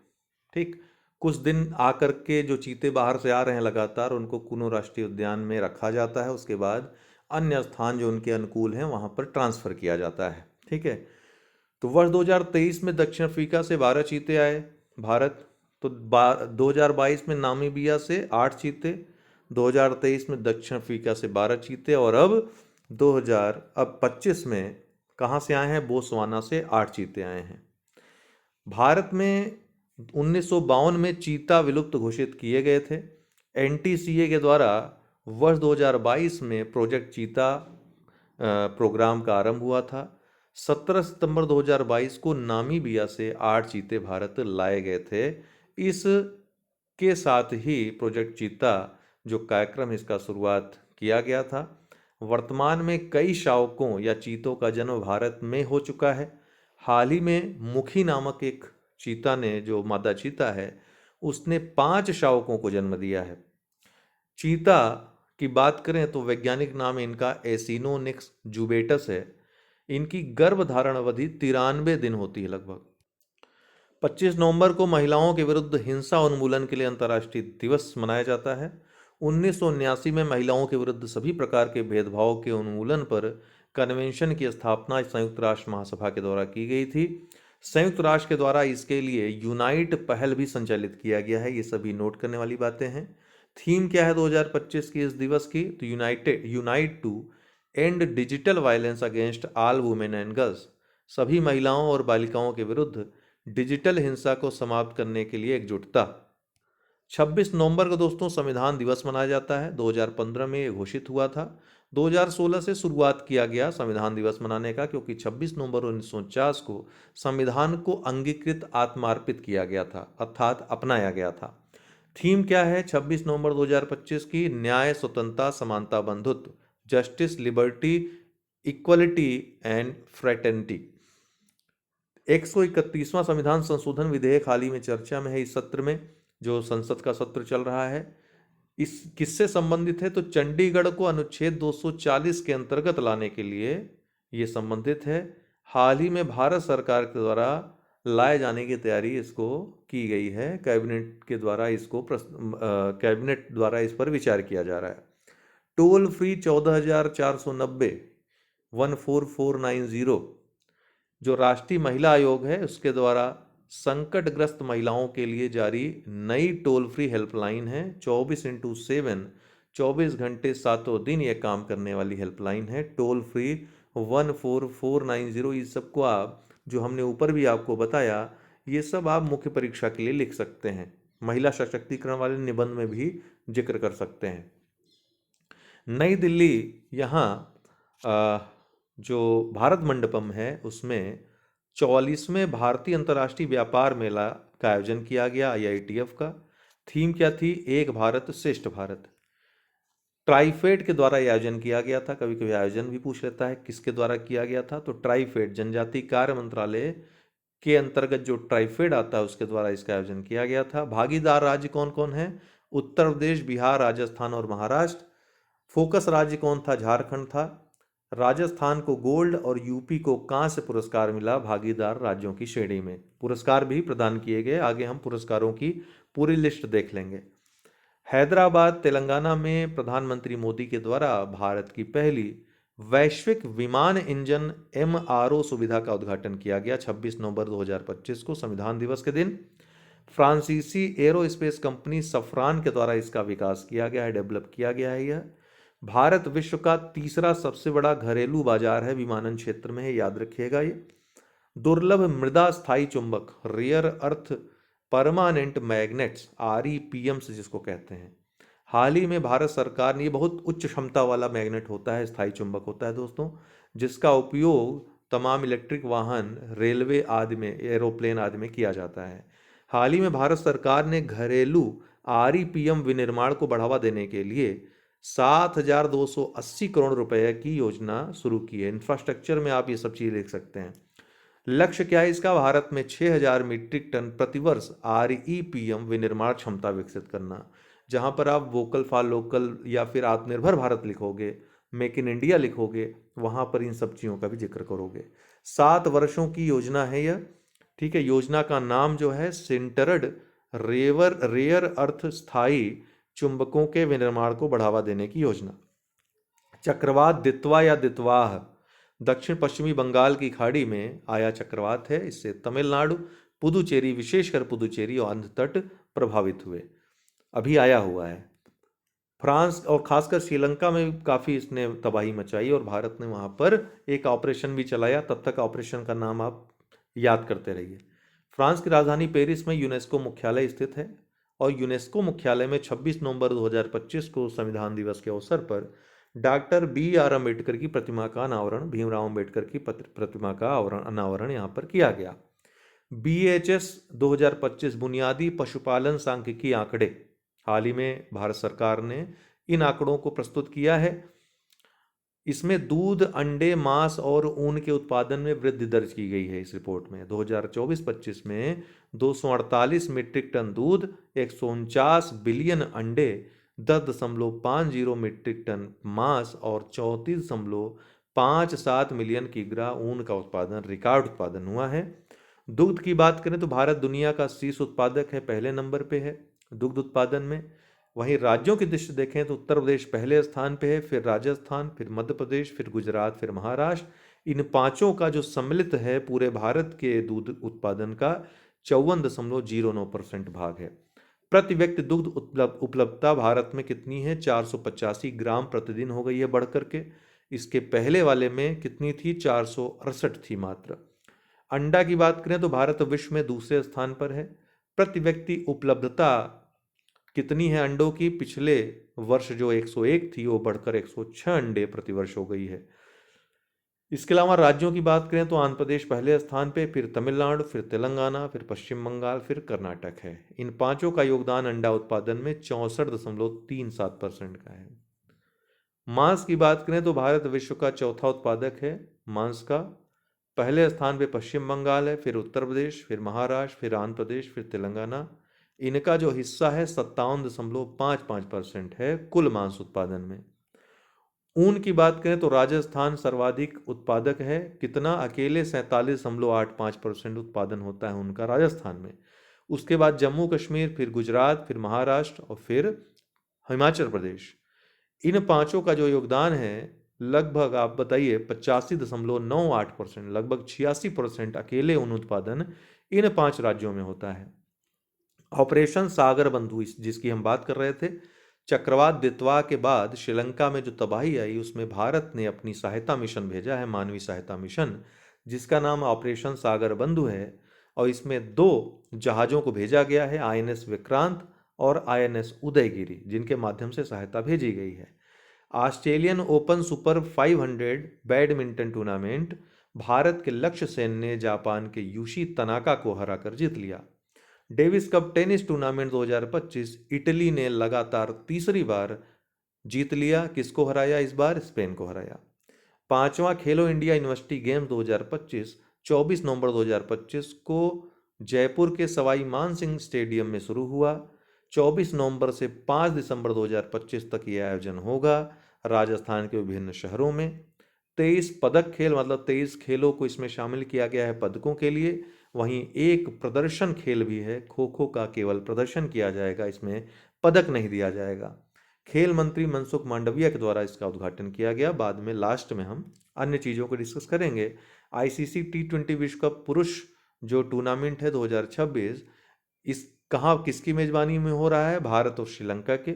ठीक, कुछ दिन आकर के जो चीते बाहर से आ रहे हैं लगातार उनको कूनो राष्ट्रीय उद्यान में रखा जाता है। उसके बाद अन्य स्थान जो उनके अनुकूल हैं वहाँ पर ट्रांसफ़र किया जाता है। ठीक है, तो वर्ष 2023 में दक्षिण अफ्रीका से 12 चीते आए भारत। तो 2022 में नामीबिया से 8 चीते, 2023 में दक्षिण अफ्रीका से 12 चीते और अब 2025 में कहाँ से आए हैं? बोत्सवाना से 8 चीते आए हैं। भारत में 1952 में चीता विलुप्त घोषित किए गए थे। NTCA के द्वारा वर्ष 2022 में प्रोजेक्ट चीता प्रोग्राम का आरंभ हुआ था। 17 सितंबर 2022 को नामीबिया से 8 चीते भारत लाए गए थे। इसके साथ ही प्रोजेक्ट चीता जो कार्यक्रम इसका शुरुआत किया गया था। वर्तमान में कई शावकों या चीतों का जन्म भारत में हो चुका है। हाल ही में मुखी नामक एक चीता ने, जो मादा चीता है, उसने 5 शावकों को जन्म दिया है। चीता की बात करें तो वैज्ञानिक नाम इनका एसिनोनिक्स जुबेटस है। इनकी गर्भधारण अवधि 93 दिन होती है लगभग। 25 नवंबर को महिलाओं के विरुद्ध हिंसा उन्मूलन के लिए अंतर्राष्ट्रीय दिवस मनाया जाता है। 1979 में महिलाओं के विरुद्ध सभी प्रकार के भेदभाव के उन्मूलन पर कन्वेंशन की स्थापना संयुक्त राष्ट्र महासभा के द्वारा की गई थी। संयुक्त राष्ट्र के द्वारा इसके लिए यूनाइट पहल भी संचालित किया गया है। ये सभी नोट करने वाली बातें हैं। थीम क्या है 2025 की इस दिवस की? तो unite to end digital violence against all women and girls. सभी महिलाओं और बालिकाओं के विरुद्ध डिजिटल हिंसा को समाप्त करने के लिए एकजुटता। 26 नवंबर को दोस्तों संविधान दिवस मनाया जाता है। 2015 में ये घोषित हुआ था। 2016 से शुरुआत किया गया संविधान दिवस मनाने का, क्योंकि 26 नवंबर 1949 को संविधान को अंगीकृत आत्मार्पित किया गया था, अर्थात अपनाया गया था। थीम क्या है 26 नवंबर 2025 की? न्याय, स्वतंत्रता, समानता, बंधुत्व, justice, liberty, equality and fraternity. 131वां संविधान संशोधन विधेयक हाल ही में चर्चा में है इस सत्र में, जो संसद का सत्र चल रहा है। इस किससे संबंधित है? तो चंडीगढ़ को अनुच्छेद 240 के अंतर्गत लाने के लिए ये संबंधित है। हाल ही में भारत सरकार के द्वारा लाए जाने की तैयारी इसको की गई है। कैबिनेट के द्वारा कैबिनेट द्वारा इस पर विचार किया जा रहा है। टोल फ्री 14,490 14490 जो राष्ट्रीय महिला आयोग है उसके द्वारा संकटग्रस्त महिलाओं के लिए जारी नई टोल फ्री हेल्पलाइन है। 24x7 24 घंटे सातों दिन ये काम करने वाली हेल्पलाइन है, टोल फ्री 14490। इस सबको आप, जो हमने ऊपर भी आपको बताया, ये सब आप मुख्य परीक्षा के लिए लिख सकते हैं। महिला सशक्तिकरण वाले निबंध में भी जिक्र कर सकते हैं। नई दिल्ली यहाँ जो भारत मंडपम है उसमें 44वें भारतीय अंतर्राष्ट्रीय व्यापार मेला का आयोजन किया गया, IITF का। थीम क्या थी? एक भारत श्रेष्ठ भारत। ट्राइफेड के द्वारा ये आयोजन किया गया था। कभी कभी आयोजन भी पूछ लेता है किसके द्वारा किया गया था, तो ट्राइफेड जनजातीय कार्य मंत्रालय के अंतर्गत जो ट्राइफेड आता है उसके द्वारा इसका आयोजन किया गया था। भागीदार राज्य कौन कौन है? उत्तर प्रदेश, बिहार, राजस्थान और महाराष्ट्र। फोकस राज्य कौन था? झारखंड था। राजस्थान को गोल्ड और यूपी को कांस्य पुरस्कार मिला भागीदार राज्यों की श्रेणी में। पुरस्कार भी प्रदान किए गए, आगे हम पुरस्कारों की पूरी लिस्ट देख लेंगे। हैदराबाद तेलंगाना में प्रधानमंत्री मोदी के द्वारा भारत की पहली वैश्विक विमान इंजन MRO सुविधा का उद्घाटन किया गया 26 नवंबर 2025 को, संविधान दिवस के दिन। फ्रांसीसी एरोस्पेस कंपनी सफरान के द्वारा इसका विकास किया गया है, डेवलप किया गया है। यह भारत विश्व का तीसरा सबसे बड़ा घरेलू बाजार है, विमानन क्षेत्र में है, याद रखिएगा ये। दुर्लभ मृदा स्थायी चुंबक rare earth permanent magnets REPMs जिसको कहते हैं, हाल ही में भारत सरकार ने, ये बहुत उच्च क्षमता वाला मैग्नेट होता है, स्थायी चुंबक होता है दोस्तों, जिसका उपयोग तमाम इलेक्ट्रिक वाहन, रेलवे आदि में, एरोप्लेन आदि में किया जाता है। हाल ही में भारत सरकार ने घरेलू REPM विनिर्माण को बढ़ावा देने के लिए 7,280 करोड़ रुपए की योजना शुरू की है। इंफ्रास्ट्रक्चर में आप ये सब चीज़ देख सकते हैं। लक्ष्य क्या है इसका? भारत में 6,000 मीट्रिक टन प्रतिवर्ष REPM विनिर्माण क्षमता विकसित करना। जहां पर आप वोकल फॉर लोकल या फिर आत्मनिर्भर भारत लिखोगे, मेक इन इंडिया लिखोगे, वहां पर इन सब चीज़ों का भी जिक्र करोगे। 7 वर्षों की योजना है यह, ठीक है। योजना का नाम जो है सेंटर्ड रेयर अर्थ स्थायी चुंबकों के विनिर्माण को बढ़ावा देने की योजना। चक्रवात दितवा या दितवाह दक्षिण पश्चिमी बंगाल की खाड़ी में आया चक्रवात है। इससे तमिलनाडु, पुदुचेरी, विशेषकर पुदुचेरी और आंध्र तट प्रभावित हुए, अभी आया हुआ है। फ्रांस और खासकर श्रीलंका में काफ़ी इसने तबाही मचाई और भारत ने वहाँ पर एक ऑपरेशन भी चलाया। तब तक ऑपरेशन का नाम आप याद करते रहिए। फ्रांस की राजधानी पेरिस में यूनेस्को मुख्यालय स्थित है और यूनेस्को मुख्यालय में 26 नवंबर 2025 को संविधान दिवस के अवसर पर डॉक्टर BR अम्बेडकर की प्रतिमा का अनावरण, भीमराव अम्बेडकर की प्रतिमा का अनावरण यहाँ पर किया गया। BHS 2025 बुनियादी पशुपालन सांख्यिकी आंकड़े, हाल ही में भारत सरकार ने इन आंकड़ों को प्रस्तुत किया है। इसमें दूध, अंडे, मांस और ऊन के उत्पादन में वृद्धि दर्ज की गई है। इस रिपोर्ट में 2024-25 में 248 मीट्रिक टन दूध, 149 बिलियन अंडे, 10.50 मीट्रिक टन मांस और 34.57 मिलियन किग्रा ऊन का उत्पादन, रिकॉर्ड उत्पादन हुआ है। दुग्ध की बात करें तो भारत दुनिया का शीर्ष उत्पादक है, पहले नंबर पे है दुग्ध उत्पादन में। वहीं राज्यों की दृष्टि देखें तो उत्तर प्रदेश पहले स्थान पे है, फिर राजस्थान, फिर मध्य प्रदेश, फिर गुजरात, फिर महाराष्ट्र। इन पांचों का जो सम्मिलित है पूरे भारत के दूध उत्पादन का 54.09% भाग है। प्रति व्यक्ति दुग्ध उपलब्धता भारत में कितनी है? 485 ग्राम प्रतिदिन हो गई है बढ़ करके। इसके पहले वाले में कितनी थी? 468 थी मात्र। अंडा की बात करें तो भारत विश्व में दूसरे स्थान पर है। प्रति व्यक्ति उपलब्धता कितनी है अंडों की? पिछले वर्ष जो 101 थी वो बढ़कर 106 अंडे प्रतिवर्ष हो गई है। इसके अलावा राज्यों की बात करें तो आंध्र प्रदेश पहले स्थान पे, फिर तमिलनाडु, फिर तेलंगाना, फिर पश्चिम बंगाल, फिर कर्नाटक है। इन पांचों का योगदान अंडा उत्पादन में 64.37% का है। मांस की बात करें तो भारत विश्व का चौथा उत्पादक है मांस का। पहले स्थान पे पश्चिम बंगाल है, फिर उत्तर प्रदेश, फिर महाराष्ट्र, फिर आंध्र प्रदेश, फिर तेलंगाना। इनका जो हिस्सा है 57.55% है कुल मांस उत्पादन में। ऊन की बात करें तो राजस्थान सर्वाधिक उत्पादक है। कितना? अकेले 47.85% उत्पादन होता है उनका राजस्थान में। उसके बाद जम्मू कश्मीर, फिर गुजरात, फिर महाराष्ट्र और फिर हिमाचल प्रदेश। इन पांचों का जो योगदान है लगभग आप बताइए 85.98%, लगभग 86% अकेले ऊन उत्पादन इन 5 राज्यों में होता है। ऑपरेशन सागर बंधु जिसकी हम बात कर रहे थे, चक्रवात दितवा के बाद श्रीलंका में जो तबाही आई उसमें भारत ने अपनी सहायता मिशन भेजा है, मानवीय सहायता मिशन, जिसका नाम ऑपरेशन सागर बंधु है। और इसमें 2 जहाज़ों को भेजा गया है, INS विक्रांत और INS उदयगिरी, जिनके माध्यम से सहायता भेजी गई है। Australian open super 500 badminton tournament, Bharat के लक्ष्य सेन ने जापान के यूशी तनाका को हराकर जीत लिया। Davis cup tennis tournament 2025, Italy ने लगातार तीसरी बार जीत लिया। किसको हराया इस बार? स्पेन को हराया। पांचवा खेलो इंडिया यूनिवर्सिटी गेम्स 2025 24 नवंबर 2025 को जयपुर के सवाई मानसिंह स्टेडियम में शुरू हुआ। 24 नवंबर से 5 दिसंबर 2025 तक यह आयोजन होगा राजस्थान के विभिन्न शहरों में। 23 पदक खेल मतलब 23 खेलों को इसमें शामिल किया गया है पदकों के लिए। वहीं एक प्रदर्शन खेल भी है, खो खो का केवल प्रदर्शन किया जाएगा, इसमें पदक नहीं दिया जाएगा। खेल मंत्री मनसुख मांडविया के द्वारा इसका उद्घाटन किया गया। बाद में लास्ट में हम अन्य चीज़ों को डिस्कस करेंगे। आईसीसी T20 विश्व कप पुरुष जो टूर्नामेंट है 2026, इस कहाँ किसकी मेजबानी में हो रहा है? भारत और श्रीलंका के।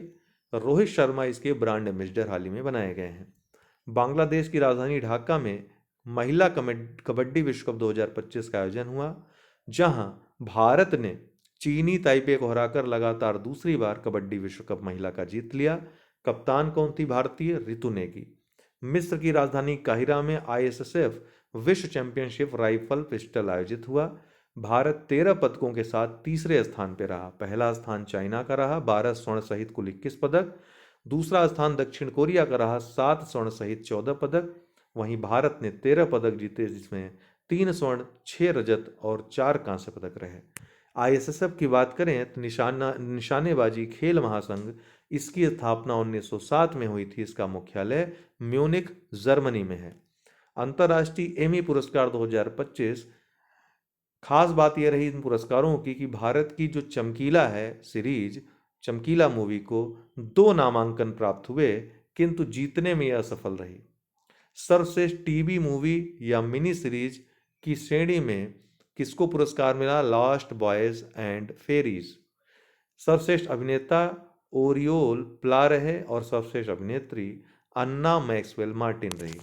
रोहित शर्मा इसके ब्रांड एम्बेसडर हाल ही में बनाए गए हैं। बांग्लादेश की राजधानी ढाका में महिला कबड्डी विश्व कप 2025 का आयोजन हुआ, जहां भारत ने चीनी ताइपे को हराकर लगातार दूसरी बार कबड्डी विश्व कप महिला का जीत लिया। कप्तान कौन थी? भारतीय रितु नेगी। मिस्र की राजधानी काहिरा में आईएसएसएफ विश्व चैंपियनशिप राइफल पिस्टल आयोजित हुआ। भारत 13 पदकों के साथ तीसरे स्थान पर रहा। पहला स्थान चाइना का रहा, 12 स्वर्ण सहित कुल 21 पदक। दूसरा स्थान दक्षिण कोरिया का रहा, 7 स्वर्ण सहित 14 पदक। वहीं भारत ने 13 पदक जीते, जिसमें 3 स्वर्ण, 6 रजत और 4 कांस्य पदक रहे। आईएसएसएफ की बात करें तो निशानेबाजी खेल महासंघ, इसकी स्थापना 1907 में हुई थी। इसका मुख्यालय म्यूनिख जर्मनी में है। अंतर्राष्ट्रीय एमी पुरस्कार 2025, खास बात यह रही इन पुरस्कारों की कि भारत की जो चमकीला है सीरीज, चमकीला मूवी को 2 नामांकन प्राप्त हुए, किंतु जीतने में यह असफल रही। सर्वश्रेष्ठ टीवी मूवी या मिनी सीरीज की श्रेणी में किसको पुरस्कार मिला? Lost boys and fairies. सर्वश्रेष्ठ अभिनेता ओरियोल प्ला रहे और सर्वश्रेष्ठ अभिनेत्री अन्ना मैक्सवेल मार्टिन रही।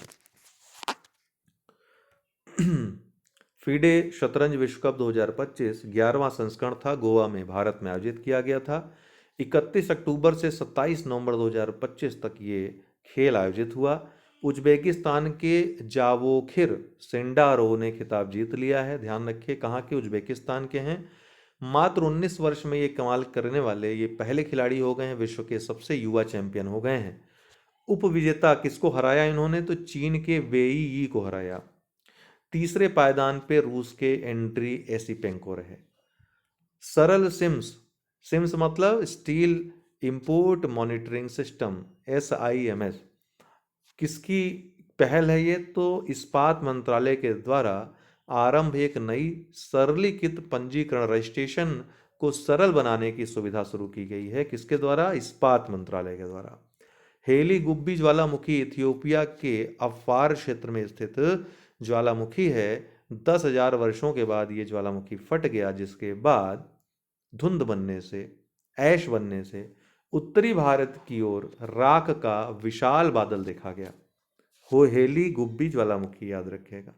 फीडे शतरंज विश्व कप 2025 11वां संस्करण था, गोवा में भारत में आयोजित किया गया था। 31 अक्टूबर से 27 नवंबर 2025 तक ये खेल आयोजित हुआ। उज्बेकिस्तान के जावोखिर सेंडारोव ने खिताब जीत लिया है। ध्यान रखिए कहाँ के? उज्बेकिस्तान के हैं। मात्र 19 वर्ष में ये कमाल करने वाले ये पहले खिलाड़ी हो गए हैं, विश्व के सबसे युवा चैंपियन हो गए हैं। उपविजेता किसको हराया इन्होंने? तो चीन के वेई यी को हराया। तीसरे पायदान पे रूस के एंड्री एसिपेंको रहे। सरल सिम्स, सिम्स मतलब steel import monitoring system, SIMS, किसकी पहल है ये? तो इस्पात मंत्रालय के द्वारा आरंभ एक नई सरलीकृत पंजीकरण रजिस्ट्रेशन को सरल बनाने की सुविधा शुरू की गई है। किसके द्वारा? इस्पात मंत्रालय के द्वारा। हेली गुब्बी ज्वालामुखी इथियोपिया के अफार क्षेत्र में स्थित ज्वालामुखी है। 10,000 वर्षों के बाद ये ज्वालामुखी फट गया, जिसके बाद धुंध बनने से, ऐश बनने से उत्तरी भारत की ओर राख का विशाल बादल देखा गया। हेली गुब्बी ज्वालामुखी याद रखिएगा।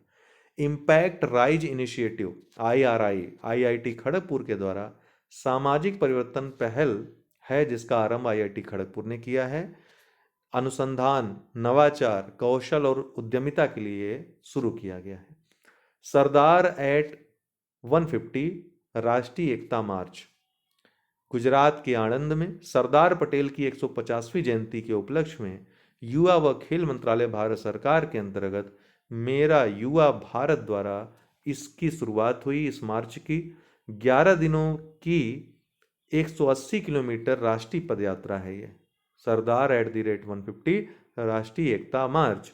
Impact rise initiative IRI IIT Kharagpur के द्वारा सामाजिक परिवर्तन पहल है, जिसका आरंभ IIT खड़गपुर ने किया है। अनुसंधान, नवाचार, कौशल और उद्यमिता के लिए शुरू किया गया है। सरदार एट 150 राष्ट्रीय एकता मार्च गुजरात के आणंद में सरदार पटेल की 150वीं जयंती के उपलक्ष्य में युवा व खेल मंत्रालय भारत सरकार के अंतर्गत मेरा युवा भारत द्वारा इसकी शुरुआत हुई। इस मार्च की 11 दिनों की 180 किलोमीटर राष्ट्रीय पदयात्रा है ये सरदार एट 150 राष्ट्रीय एकता मार्च।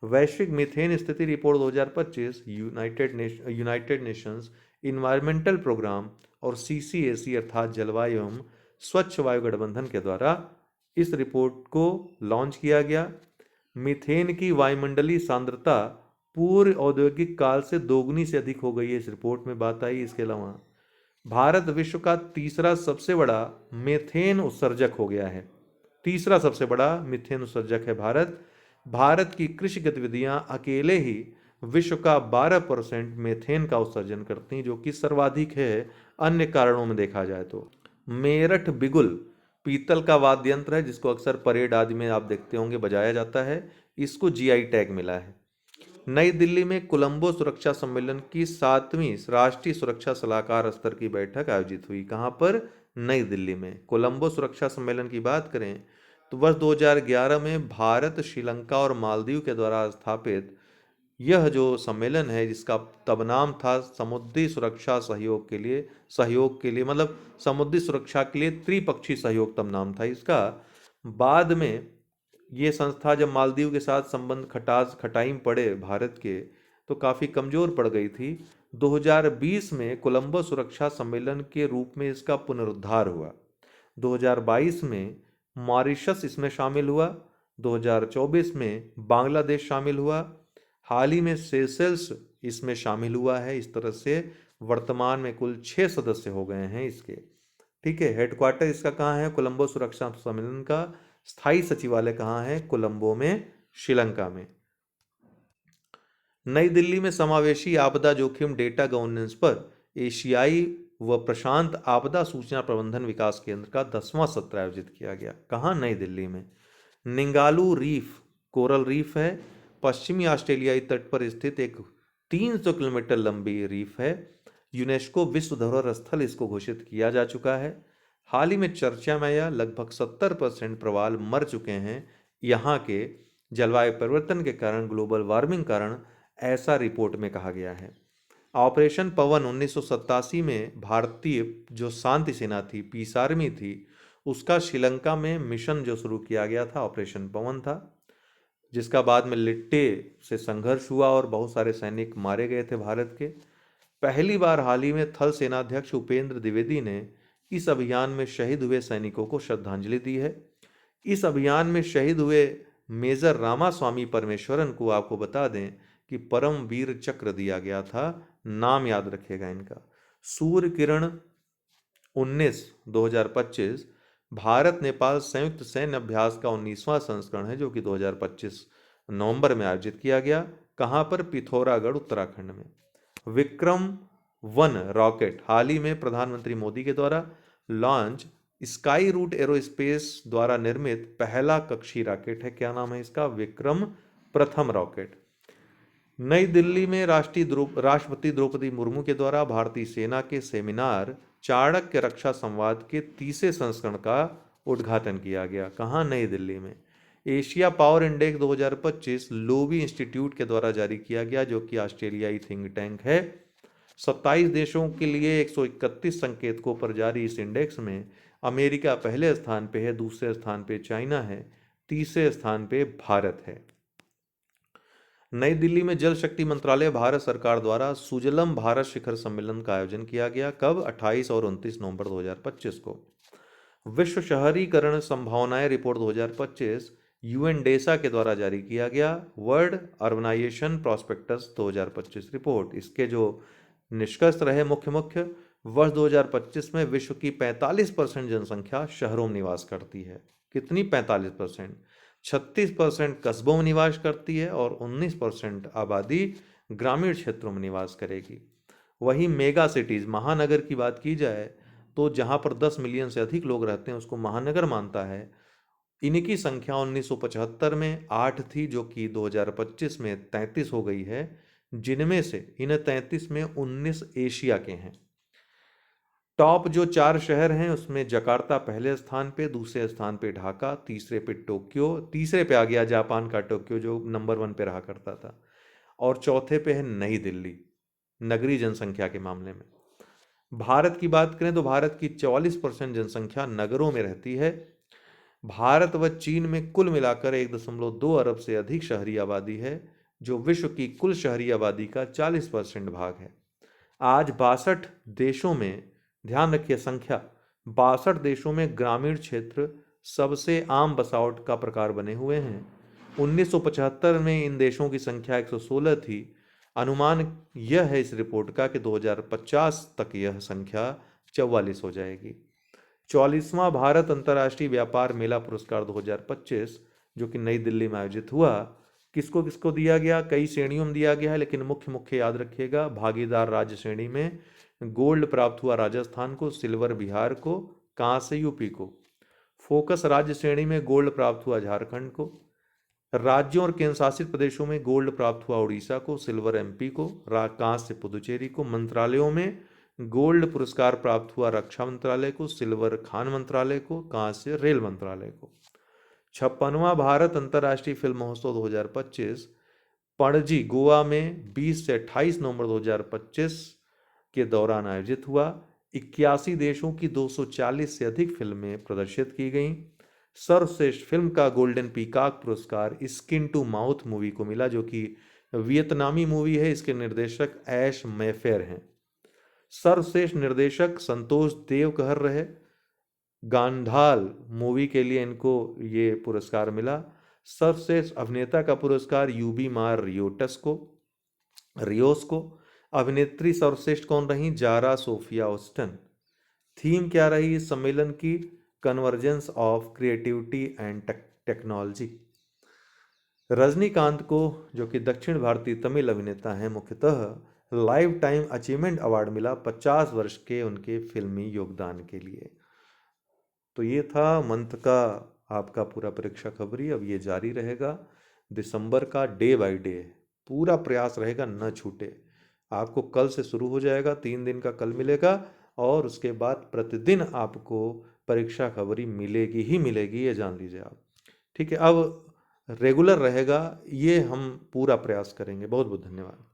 वैश्विक मीथेन स्थिति report 2025 United Nations Environmental Programme और CCAC अर्थात जलवायु एवं स्वच्छ वायु गठबंधन के द्वारा इस रिपोर्ट को लॉन्च किया गया। मीथेन की वायुमंडलीय सांद्रता पूर्व औद्योगिक काल से दोगुनी से अधिक हो गई है, इस रिपोर्ट में बात आई। इसके अलावा भारत विश्व का तीसरा सबसे बड़ा मीथेन उत्सर्जक हो गया है। तीसरा सबसे बड़ा मीथेन उत्सर्जक है भारत। भारत की कृषि गतिविधियां अकेले ही विश्व का 12% मीथेन का उत्सर्जन करती हैं, जो कि सर्वाधिक है अन्य कारणों में देखा जाए तो। मेरठ बिगुल पीतल का वाद्य यंत्र है, जिसको अक्सर परेड आदि में आप देखते होंगे बजाया जाता है। इसको GI टैग मिला है। नई दिल्ली में कोलंबो सुरक्षा सम्मेलन की 7वीं राष्ट्रीय सुरक्षा सलाहकार स्तर की बैठक आयोजित हुई। कहां पर? नई दिल्ली में। कोलंबो सुरक्षा सम्मेलन की बात करें तो वर्ष 2011 में भारत, श्रीलंका और मालदीव के द्वारा स्थापित यह जो सम्मेलन है, जिसका तब नाम था समुद्री सुरक्षा सहयोग के लिए मतलब समुद्री सुरक्षा के लिए त्रिपक्षीय सहयोग, तब नाम था इसका। बाद में ये संस्था जब मालदीव के साथ संबंध खटाई में पड़े भारत के, तो काफ़ी कमज़ोर पड़ गई थी। 2020 में कोलंबो सुरक्षा सम्मेलन के रूप में इसका पुनरुद्धार हुआ। 2022 में मॉरिशस इसमें शामिल हुआ। 2024 में बांग्लादेश शामिल हुआ। हाल ही में सेशेल्स इसमें शामिल हुआ है। इस तरह से वर्तमान में कुल 6 सदस्य हो गए हैं इसके। ठीक है, हेडक्वार्टर इसका कहाँ है? कोलंबो सुरक्षा सम्मेलन का। स्थायी सचिवालय कहाँ है? कोलंबो में, श्रीलंका में। नई दिल्ली में समावेशी आपदा जोखिम डेटा गवर्नेंस पर एशियाई व प्रशांत आपदा सूचना प्रबंधन विकास केंद्र का 10वां सत्र आयोजित किया गया। कहाँ? नई दिल्ली में। निंगालू रीफ कोरल रीफ है, पश्चिमी ऑस्ट्रेलियाई तट पर स्थित एक 300 किलोमीटर लंबी रीफ है। यूनेस्को विश्व धरोहर स्थल इसको घोषित किया जा चुका है। हाल ही में चर्चा में आया, लगभग 70% प्रवाल मर चुके हैं यहाँ के जलवायु परिवर्तन के कारण, ग्लोबल वार्मिंग कारण, ऐसा रिपोर्ट में कहा गया है। ऑपरेशन पवन 1987 में भारतीय जो शांति सेना थी, पीस आर्मी थी, उसका श्रीलंका में मिशन जो शुरू किया गया था, ऑपरेशन पवन था, जिसका बाद में लिट्टे से संघर्ष हुआ और बहुत सारे सैनिक मारे गए थे भारत के। पहली बार हाल ही में थल सेनाध्यक्ष उपेंद्र द्विवेदी ने इस अभियान में शहीद हुए सैनिकों को श्रद्धांजलि दी है। इस अभियान में शहीद हुए मेजर रामास्वामी परमेश्वरन को आपको बता दें कि परम वीर चक्र दिया गया था। नाम याद रखिएगा इनका। सूर्य किरण 2025 भारत नेपाल संयुक्त सैन्य अभ्यास का 19वां संस्करण है, जो कि 2025 नवंबर में आयोजित किया गया। कहाँ पर? पिथौरागढ़, उत्तराखंड में। विक्रम-1 रॉकेट हाल ही में प्रधानमंत्री मोदी के द्वारा लॉन्च स्काई रूट एरोस्पेस द्वारा निर्मित पहला कक्षीय रॉकेट है। क्या नाम है इसका? विक्रम प्रथम रॉकेट। नई दिल्ली में राष्ट्रपति द्रौपदी मुर्मू के द्वारा भारतीय सेना के सेमिनार चाणक्य रक्षा संवाद के 30वें संस्करण का उद्घाटन किया गया। कहाँ? नई दिल्ली में। Asia power index 2025 Loewi institute के द्वारा जारी किया गया, जो कि ऑस्ट्रेलियाई थिंक टैंक है। 27 देशों के लिए 131 संकेतकों पर जारी इस इंडेक्स में अमेरिका पहले स्थान पे है, दूसरे स्थान पे चाइना है, तीसरे स्थान पे भारत है। नई दिल्ली में जल शक्ति मंत्रालय भारत सरकार द्वारा सुजलम भारत शिखर सम्मेलन का आयोजन किया गया। कब? 28 और 29 नवंबर 2025 को। विश्व शहरीकरण संभावनाएं रिपोर्ट 2025 यूएनडेसा के द्वारा जारी किया गया। वर्ल्ड अर्बनाइजेशन प्रॉस्पेक्टस 2025 रिपोर्ट, इसके जो निष्कर्ष रहे मुख्य वर्ष 2025 में विश्व की 45% जनसंख्या शहरों में निवास करती है। कितनी? 45%। 36% कस्बों में निवास करती है और 19% आबादी ग्रामीण क्षेत्रों में निवास करेगी। वहीं मेगा सिटीज़, महानगर की बात की जाए तो जहां पर 10 मिलियन से अधिक लोग रहते हैं उसको महानगर मानता है। इनकी संख्या 1975 में 8 थी, जो कि 2025 में 33 हो गई है, जिनमें से इन 33 में 19 एशिया के हैं। टॉप जो 4 शहर हैं उसमें जकार्ता पहले स्थान पे, दूसरे स्थान पे ढाका, तीसरे पे टोक्यो, तीसरे पे आ गया जापान का टोक्यो जो नंबर 1 पे रहा करता था, और चौथे पे है नई दिल्ली नगरीय जनसंख्या के मामले में। भारत की बात करें तो भारत की 44% जनसंख्या नगरों में रहती है। भारत व चीन में कुल मिलाकर 1.2 अरब से अधिक शहरी आबादी है, जो विश्व की कुल शहरी आबादी का 40% भाग है। आज 62 देशों में, ध्यान रखिए संख्या, 62 देशों में ग्रामीण क्षेत्र सबसे आम बसावट का प्रकार बने हुए हैं। 1975 में इन देशों की संख्या 116 थी। अनुमान यह है इस रिपोर्ट का कि 2050 तक यह संख्या 44 हो जाएगी। 44वां भारत अंतर्राष्ट्रीय व्यापार मेला पुरस्कार 2025 जो कि नई दिल्ली में आयोजित हुआ, किसको किसको दिया गया? कई श्रेणियों में दिया गया है, लेकिन मुख्य याद रखिएगा। भागीदार राज्य श्रेणी में गोल्ड प्राप्त हुआ राजस्थान को, सिल्वर बिहार को, कांस्य यूपी को। फोकस राज्य श्रेणी में गोल्ड प्राप्त हुआ झारखंड को। राज्यों और केंद्र शासित प्रदेशों में गोल्ड प्राप्त हुआ उड़ीसा को, सिल्वर एमपी को, कांस्य पुदुचेरी को। मंत्रालयों में गोल्ड पुरस्कार प्राप्त हुआ रक्षा मंत्रालय को, सिल्वर खान मंत्रालय को, कांस्य रेल मंत्रालय को। 56वां भारत अंतर्राष्ट्रीय फिल्म महोत्सव 2025 पणजी गोवा में 20 से 28 नवंबर 2025 के दौरान आयोजित हुआ। 81 देशों की 240 से अधिक फिल्में प्रदर्शित की गईं। सर्वश्रेष्ठ फिल्म का गोल्डन पीकॉक पुरस्कार स्किन टू माउथ मूवी को मिला, जो कि वियतनामी मूवी है। इसके निर्देशक ऐश मैफेयर हैं। सर्वश्रेष्ठ निर्देशक संतोष देवकहर रहे। गांधाल मूवी के लिए इनको ये पुरस्कार मिला। सर्वश्रेष्ठ अभिनेता का पुरस्कार यूबी मार रियोस को। अभिनेत्री सर्वश्रेष्ठ कौन रही? Zara Sophia Austin. थीम क्या रही इस सम्मेलन की? Convergence of creativity and technology. Rajinikanth को, जो कि दक्षिण भारतीय तमिल अभिनेता हैं, मुख्यतः लाइफ टाइम अचीवमेंट अवार्ड मिला 50 वर्ष के उनके फिल्मी योगदान के लिए। तो ये था मंथ का आपका पूरा परीक्षा खबरी। अब ये जारी रहेगा दिसंबर का, डे बाय डे पूरा प्रयास रहेगा, न छूटे। आपको कल से शुरू हो जाएगा, 3 दिन का कल मिलेगा, और उसके बाद प्रतिदिन आपको परीक्षा खबरी मिलेगी ही मिलेगी, ये जान लीजिए आप। ठीक है, अब रेगुलर रहेगा, ये हम पूरा प्रयास करेंगे। बहुत बहुत धन्यवाद।